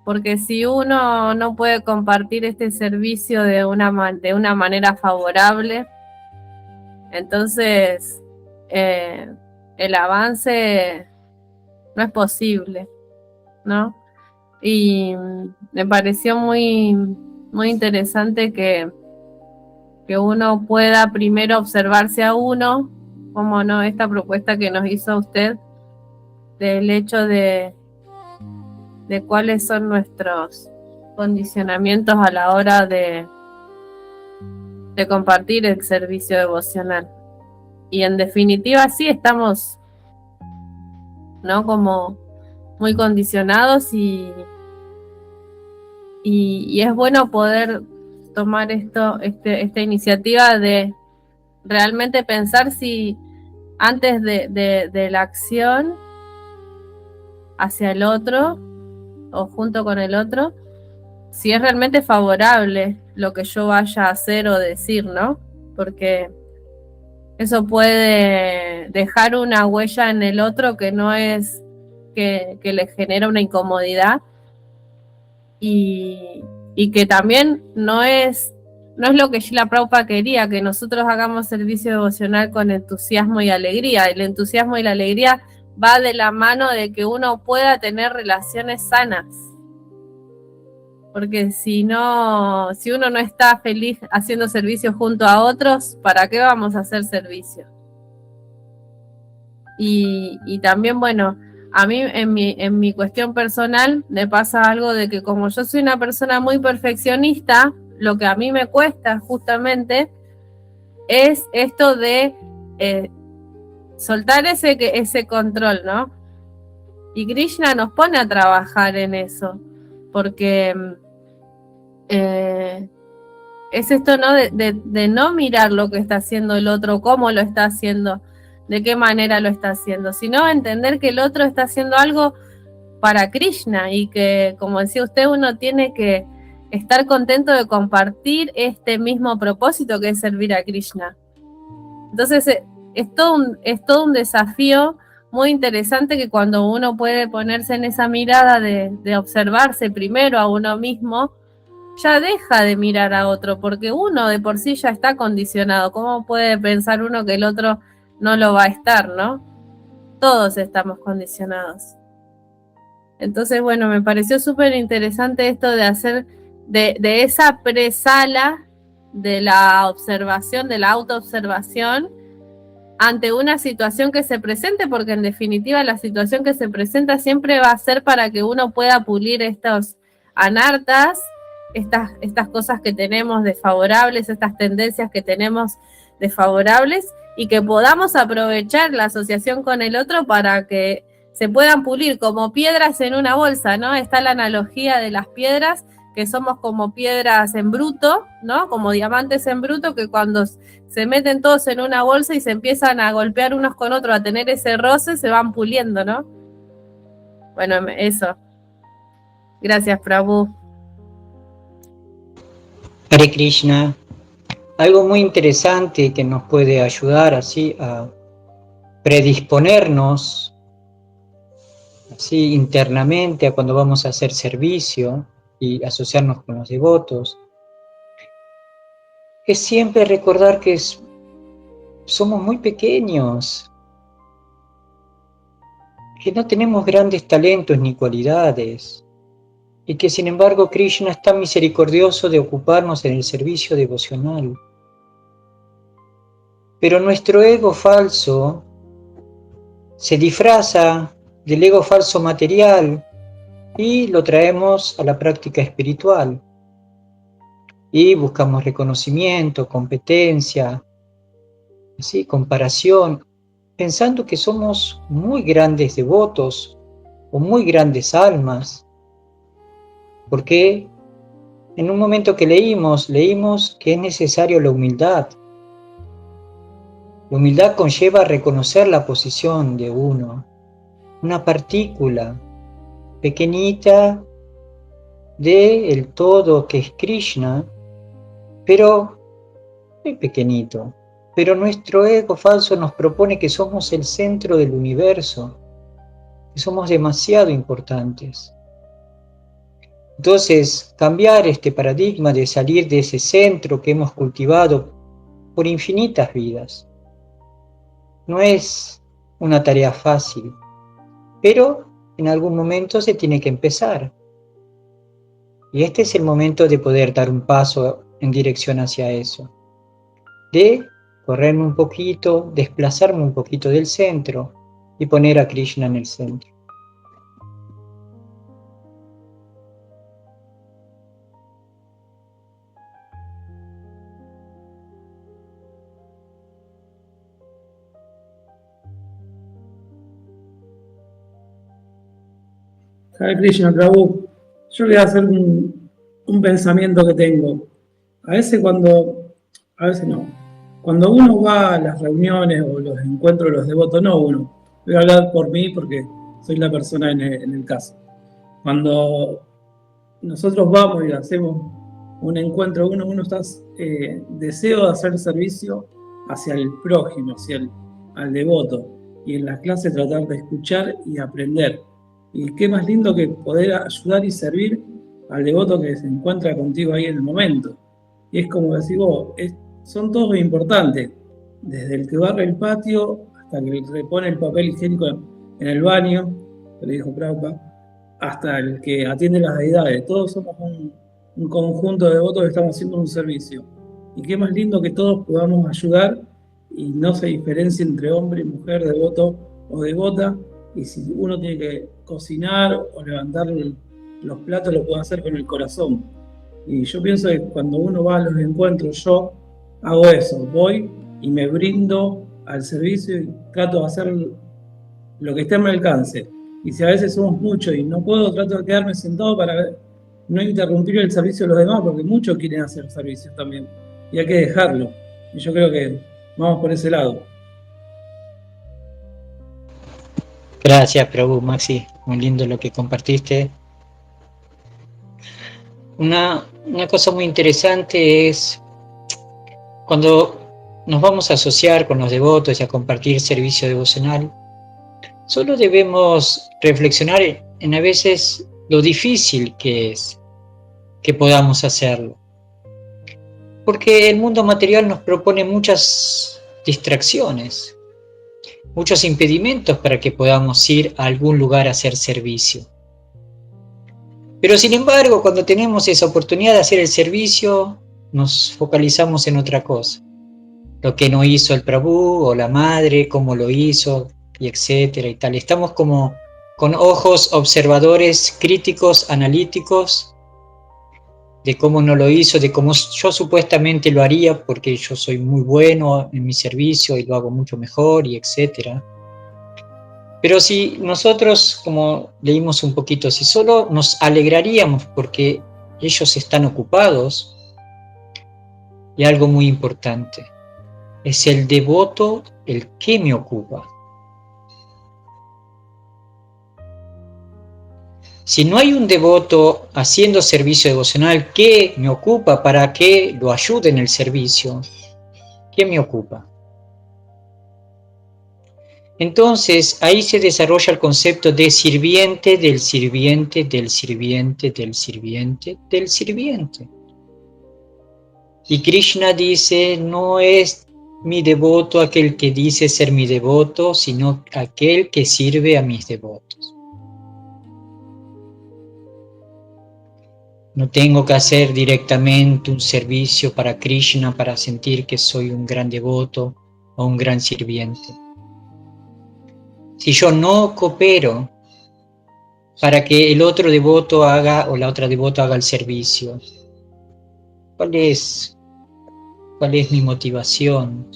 Porque si uno no puede compartir este servicio de una manera favorable, entonces el avance no es posible, ¿no? Y me pareció muy, muy interesante que uno pueda primero observarse a uno, como no, esta propuesta que nos hizo usted, del hecho de cuáles son nuestros condicionamientos a la hora de compartir el servicio devocional. Y en definitiva sí estamos, ¿no? Como muy condicionados y es bueno poder tomar esta iniciativa de realmente pensar si antes de la acción hacia el otro o junto con el otro, si es realmente favorable lo que yo vaya a hacer o decir, ¿no? Porque eso puede dejar una huella en el otro que no es que le genera una incomodidad y que también no es lo que Srila Prabhupada quería, que nosotros hagamos servicio devocional con entusiasmo y alegría. El entusiasmo y la alegría va de la mano de que uno pueda tener relaciones sanas. Porque si uno no está feliz haciendo servicio junto a otros, ¿para qué vamos a hacer servicio? Y también, bueno, a mí en mi cuestión personal me pasa algo de que como yo soy una persona muy perfeccionista, lo que a mí me cuesta justamente es esto de soltar ese control, ¿no? Y Krishna nos pone a trabajar en eso, porque es esto, ¿no? De no mirar lo que está haciendo el otro, cómo lo está haciendo, de qué manera lo está haciendo, sino entender que el otro está haciendo algo para Krishna y que, como decía usted, uno tiene que estar contento de compartir este mismo propósito que es servir a Krishna. Entonces es todo un desafío muy interesante que cuando uno puede ponerse en esa mirada de observarse primero a uno mismo, ya deja de mirar a otro, porque uno de por sí ya está condicionado. ¿Cómo puede pensar uno que el otro no lo va a estar, no? Todos estamos condicionados. Entonces, bueno, me pareció súper interesante esto de hacer de esa presala de la observación, de la autoobservación, ante una situación que se presente, porque en definitiva la situación que se presenta siempre va a ser para que uno pueda pulir estos anartas, estas cosas que tenemos desfavorables, estas tendencias que tenemos desfavorables, y que podamos aprovechar la asociación con el otro para que se puedan pulir como piedras en una bolsa, ¿no? Está la analogía de las piedras, que somos como piedras en bruto, ¿no? Como diamantes en bruto, que cuando se meten todos en una bolsa y se empiezan a golpear unos con otros, a tener ese roce, se van puliendo, ¿no? Bueno, eso. Gracias, Prabhu. Hare Krishna. Algo muy interesante que nos puede ayudar así a predisponernos así internamente a cuando vamos a hacer servicio y asociarnos con los devotos, es siempre recordar que somos muy pequeños, que no tenemos grandes talentos ni cualidades, y que sin embargo Krishna es tan misericordioso de ocuparnos en el servicio devocional. Pero nuestro ego falso se disfraza del ego falso material y lo traemos a la práctica espiritual. Y buscamos reconocimiento, competencia, ¿sí? Comparación, pensando que somos muy grandes devotos o muy grandes almas. Porque en un momento que leímos que es necesario la humildad. La humildad conlleva reconocer la posición de uno, una partícula pequeñita del todo que es Krishna, pero muy pequeñito. Pero nuestro ego falso nos propone que somos el centro del universo, que somos demasiado importantes. Entonces, cambiar este paradigma de salir de ese centro que hemos cultivado por infinitas vidas no es una tarea fácil, pero en algún momento se tiene que empezar. Y este es el momento de poder dar un paso en dirección hacia eso, de correrme un poquito, desplazarme un poquito del centro y poner a Krishna en el centro. Hare Krishna, Prabhu, yo le voy a hacer un pensamiento que tengo. A veces no, cuando uno va a las reuniones o los encuentros de los devotos, no uno, voy a hablar por mí porque soy la persona en el caso. Cuando nosotros vamos y hacemos un encuentro, uno está deseo de hacer servicio hacia el prójimo, al devoto, y en las clases tratar de escuchar y aprender. Y qué más lindo que poder ayudar y servir al devoto que se encuentra contigo ahí en el momento. Y es como decís vos, son todos importantes, desde el que barre el patio hasta el que repone el papel higiénico en el baño, que le dijo Prabhupada, hasta el que atiende las deidades. Todos somos un conjunto de devotos que estamos haciendo un servicio. Y qué más lindo que todos podamos ayudar y no se diferencie entre hombre y mujer, devoto o devota. Y si uno tiene que cocinar o levantar los platos, lo puede hacer con el corazón. Y yo pienso que cuando uno va a los encuentros, yo hago eso, voy y me brindo al servicio y trato de hacer lo que esté a mi alcance. Y si a veces somos muchos y no puedo, trato de quedarme sentado para no interrumpir el servicio de los demás, porque muchos quieren hacer servicios también. Y hay que dejarlo. Y yo creo que vamos por ese lado. Gracias, Prabhu, Maxi, muy lindo lo que compartiste. Una cosa muy interesante es cuando nos vamos a asociar con los devotos y a compartir servicio devocional, solo debemos reflexionar en a veces lo difícil que es que podamos hacerlo. Porque el mundo material nos propone muchas distracciones, muchos impedimentos para que podamos ir a algún lugar a hacer servicio. Pero sin embargo, cuando tenemos esa oportunidad de hacer el servicio, nos focalizamos en otra cosa. Lo que no hizo el Prabhu o la madre, cómo lo hizo, y etcétera y tal. Estamos como con ojos observadores, críticos, analíticos, de cómo no lo hizo, de cómo yo supuestamente lo haría porque yo soy muy bueno en mi servicio y lo hago mucho mejor, y etcétera. Pero si nosotros, como leímos un poquito, si solo nos alegraríamos porque ellos están ocupados, y algo muy importante, es el devoto el que me ocupa. Si no hay un devoto haciendo servicio devocional que me ocupa para que lo ayude en el servicio, ¿quién me ocupa? Entonces, ahí se desarrolla el concepto de sirviente, del sirviente, del sirviente, del sirviente, del sirviente. Y Krishna dice, no es mi devoto aquel que dice ser mi devoto, sino aquel que sirve a mis devotos. No tengo que hacer directamente un servicio para Krishna para sentir que soy un gran devoto o un gran sirviente. Si yo no coopero para que el otro devoto haga o la otra devota haga el servicio, ¿cuál es mi motivación?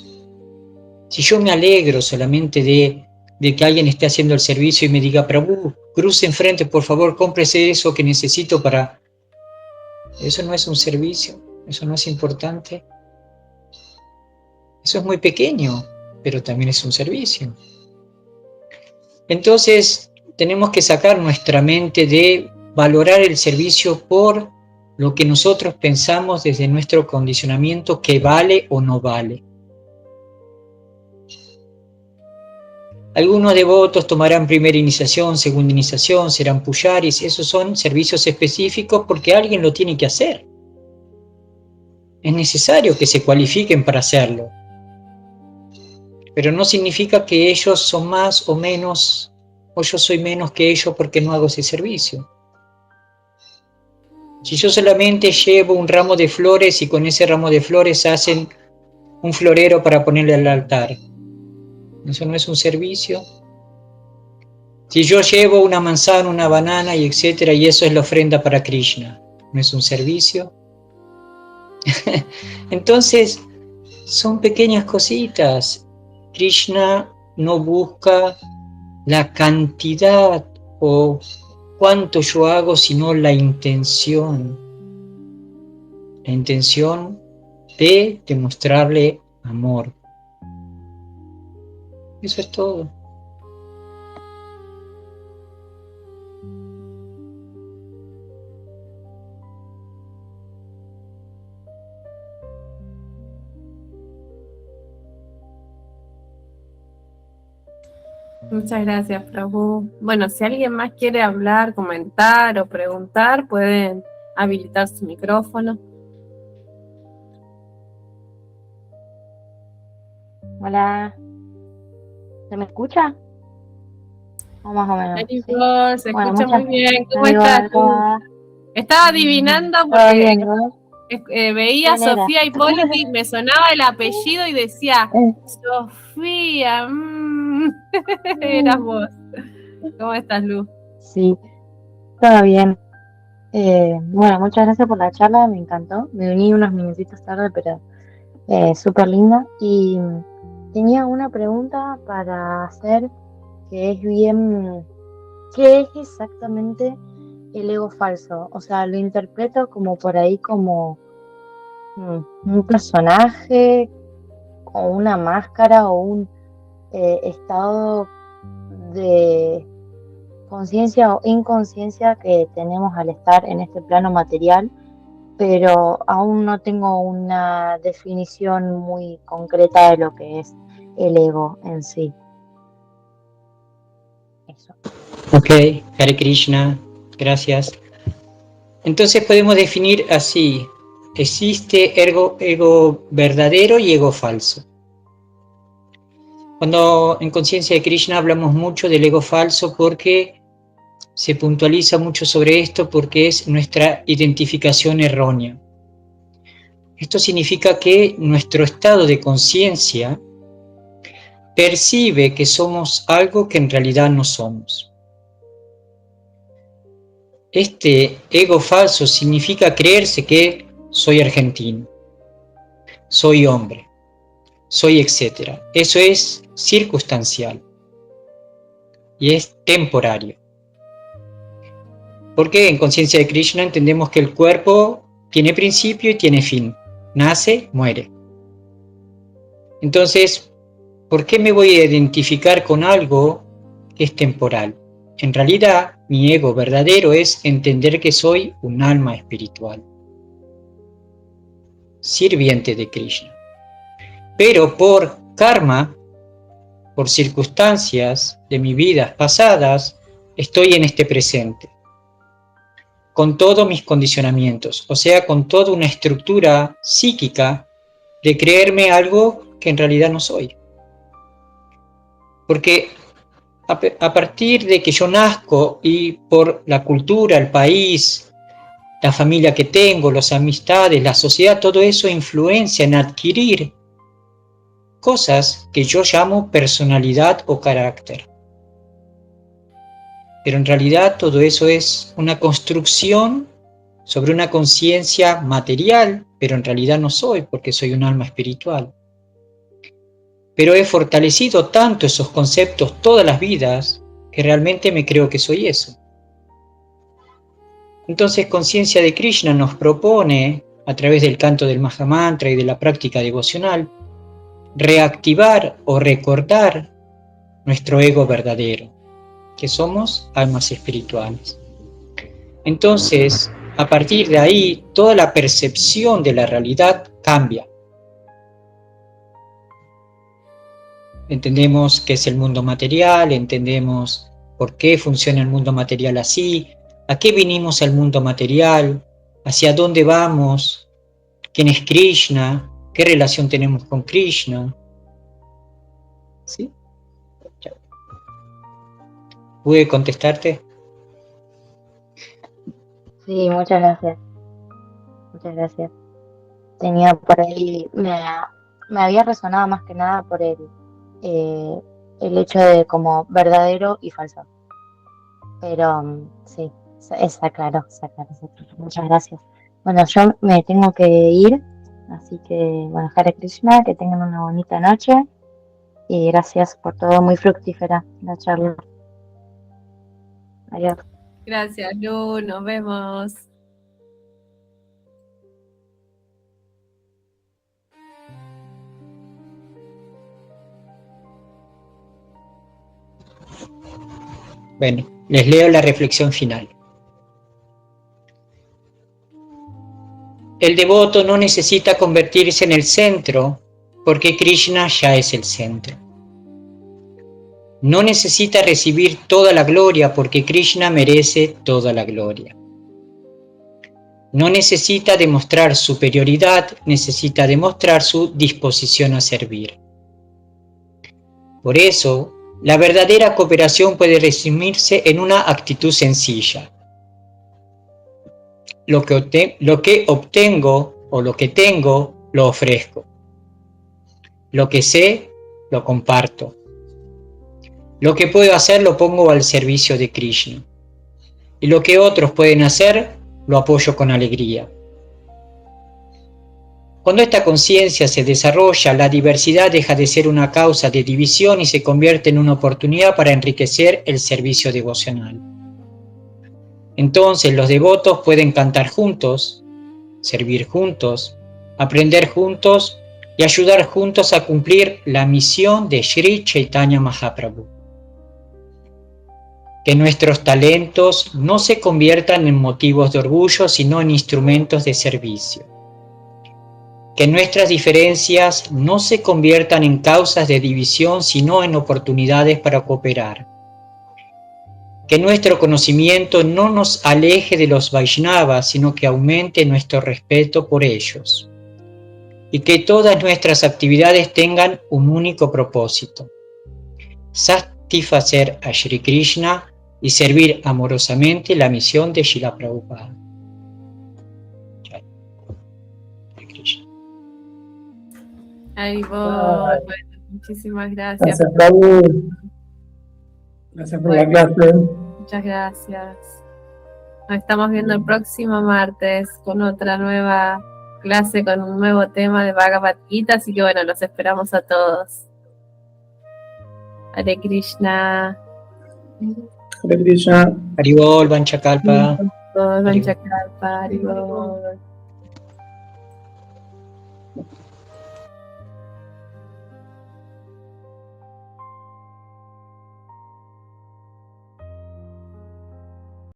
Si yo me alegro solamente de que alguien esté haciendo el servicio y me diga, Prabhu, cruce enfrente, por favor, cómprese eso que necesito para... Eso no es un servicio, eso no es importante. Eso es muy pequeño, pero también es un servicio. Entonces, tenemos que sacar nuestra mente de valorar el servicio por lo que nosotros pensamos desde nuestro condicionamiento que vale o no vale. Algunos devotos tomarán primera iniciación, segunda iniciación, serán pujaris, esos son servicios específicos porque alguien lo tiene que hacer. Es necesario que se cualifiquen para hacerlo. Pero no significa que ellos son más o menos, o yo soy menos que ellos porque no hago ese servicio. Si yo solamente llevo un ramo de flores y con ese ramo de flores hacen un florero para ponerle al altar, ¿eso no es un servicio? Si yo llevo una manzana, una banana y etcétera, y eso es la ofrenda para Krishna, ¿no es un servicio? Entonces, son pequeñas cositas. Krishna no busca la cantidad o cuánto yo hago, sino la intención. La intención de demostrarle amor. Eso es todo. Muchas gracias, Prabhu. Bueno, si alguien más quiere hablar, comentar o preguntar, pueden habilitar su micrófono. Hola, ¿se me escucha? O más o menos. ¿Sí? Se Bueno, escucha muy bien. ¿Cómo amigo, estás tú? ¿cómo va? Estaba adivinando ¿Todo porque bien, vos? veía a ¿Quién era? Sofía Hipóliti, me sonaba el apellido y decía, Eh, Sofía, eras vos. ¿Cómo estás, Lu? Sí, todo bien. Bueno, muchas gracias por la charla, me encantó. Me uní unos minutitos tarde, pero súper linda. Y tenía una pregunta para hacer que es bien, ¿qué es exactamente el ego falso? O sea, lo interpreto como por ahí como un personaje o una máscara o un estado de conciencia o inconsciencia que tenemos al estar en este plano material, pero aún no tengo una definición muy concreta de lo que es el ego en sí. Eso. Ok, Hare Krishna, gracias. Entonces podemos definir así, existe ego verdadero y ego falso. Cuando en Conciencia de Krishna hablamos mucho del ego falso porque se puntualiza mucho sobre esto porque es nuestra identificación errónea. Esto significa que nuestro estado de conciencia percibe que somos algo que en realidad no somos. Este ego falso significa creerse que soy argentino, soy hombre, soy etcétera. Eso es circunstancial y es temporario. Porque en Conciencia de Krishna entendemos que el cuerpo tiene principio y tiene fin. Nace, muere. Entonces, ¿por qué me voy a identificar con algo que es temporal? En realidad, mi ego verdadero es entender que soy un alma espiritual, sirviente de Krishna. Pero por karma, por circunstancias de mis vidas pasadas, estoy en este presente, con todos mis condicionamientos, o sea, con toda una estructura psíquica de creerme algo que en realidad no soy. Porque a partir de que yo nazco y por la cultura, el país, la familia que tengo, las amistades, la sociedad, todo eso influencia en adquirir cosas que yo llamo personalidad o carácter. Pero en realidad todo eso es una construcción sobre una conciencia material, pero en realidad no soy, porque soy un alma espiritual. Pero he fortalecido tanto esos conceptos todas las vidas que realmente me creo que soy eso. Entonces, Conciencia de Krishna nos propone, a través del canto del Mahamantra y de la práctica devocional, reactivar o recordar nuestro ego verdadero, que somos almas espirituales. Entonces, a partir de ahí, toda la percepción de la realidad cambia. Entendemos qué es el mundo material, entendemos por qué funciona el mundo material así, a qué vinimos al mundo material, hacia dónde vamos, quién es Krishna, qué relación tenemos con Krishna. ¿Sí? ¿Pude contestarte? Sí, muchas gracias. Muchas gracias. Tenía por ahí, me había resonado más que nada por el hecho de como verdadero y falso. Pero sí, está claro, está claro, está claro. Muchas gracias. Bueno, yo me tengo que ir, así que, bueno, Hare Krishna, que tengan una bonita noche y gracias por todo, muy fructífera la charla. Adiós. Gracias, Lu, nos vemos. Bueno, les leo la reflexión final. El devoto no necesita convertirse en el centro porque Krishna ya es el centro. No necesita recibir toda la gloria porque Krishna merece toda la gloria. No necesita demostrar superioridad, necesita demostrar su disposición a servir. Por eso, la verdadera cooperación puede resumirse en una actitud sencilla. Lo que obtengo o lo que tengo, lo ofrezco. Lo que sé, lo comparto. Lo que puedo hacer, lo pongo al servicio de Krishna. Y lo que otros pueden hacer, lo apoyo con alegría. Cuando esta conciencia se desarrolla, la diversidad deja de ser una causa de división y se convierte en una oportunidad para enriquecer el servicio devocional. Entonces los devotos pueden cantar juntos, servir juntos, aprender juntos y ayudar juntos a cumplir la misión de Sri Chaitanya Mahaprabhu. Que nuestros talentos no se conviertan en motivos de orgullo, sino en instrumentos de servicio. Que nuestras diferencias no se conviertan en causas de división, sino en oportunidades para cooperar. Que nuestro conocimiento no nos aleje de los Vaishnavas, sino que aumente nuestro respeto por ellos. Y que todas nuestras actividades tengan un único propósito: satisfacer a Shri Krishna y servir amorosamente la misión de Srila Prabhupada. Ahí voy. Bueno, muchísimas gracias. Gracias, Raúl. Gracias por la clase. Muchas gracias. Nos estamos viendo el próximo martes con otra nueva clase, con un nuevo tema de Bhagavad Gita, así que bueno, los esperamos a todos. Hare Krishna. Hare Krishna. Haribol, Vanchakalpa. Todos Vanchakalpa, Haribol.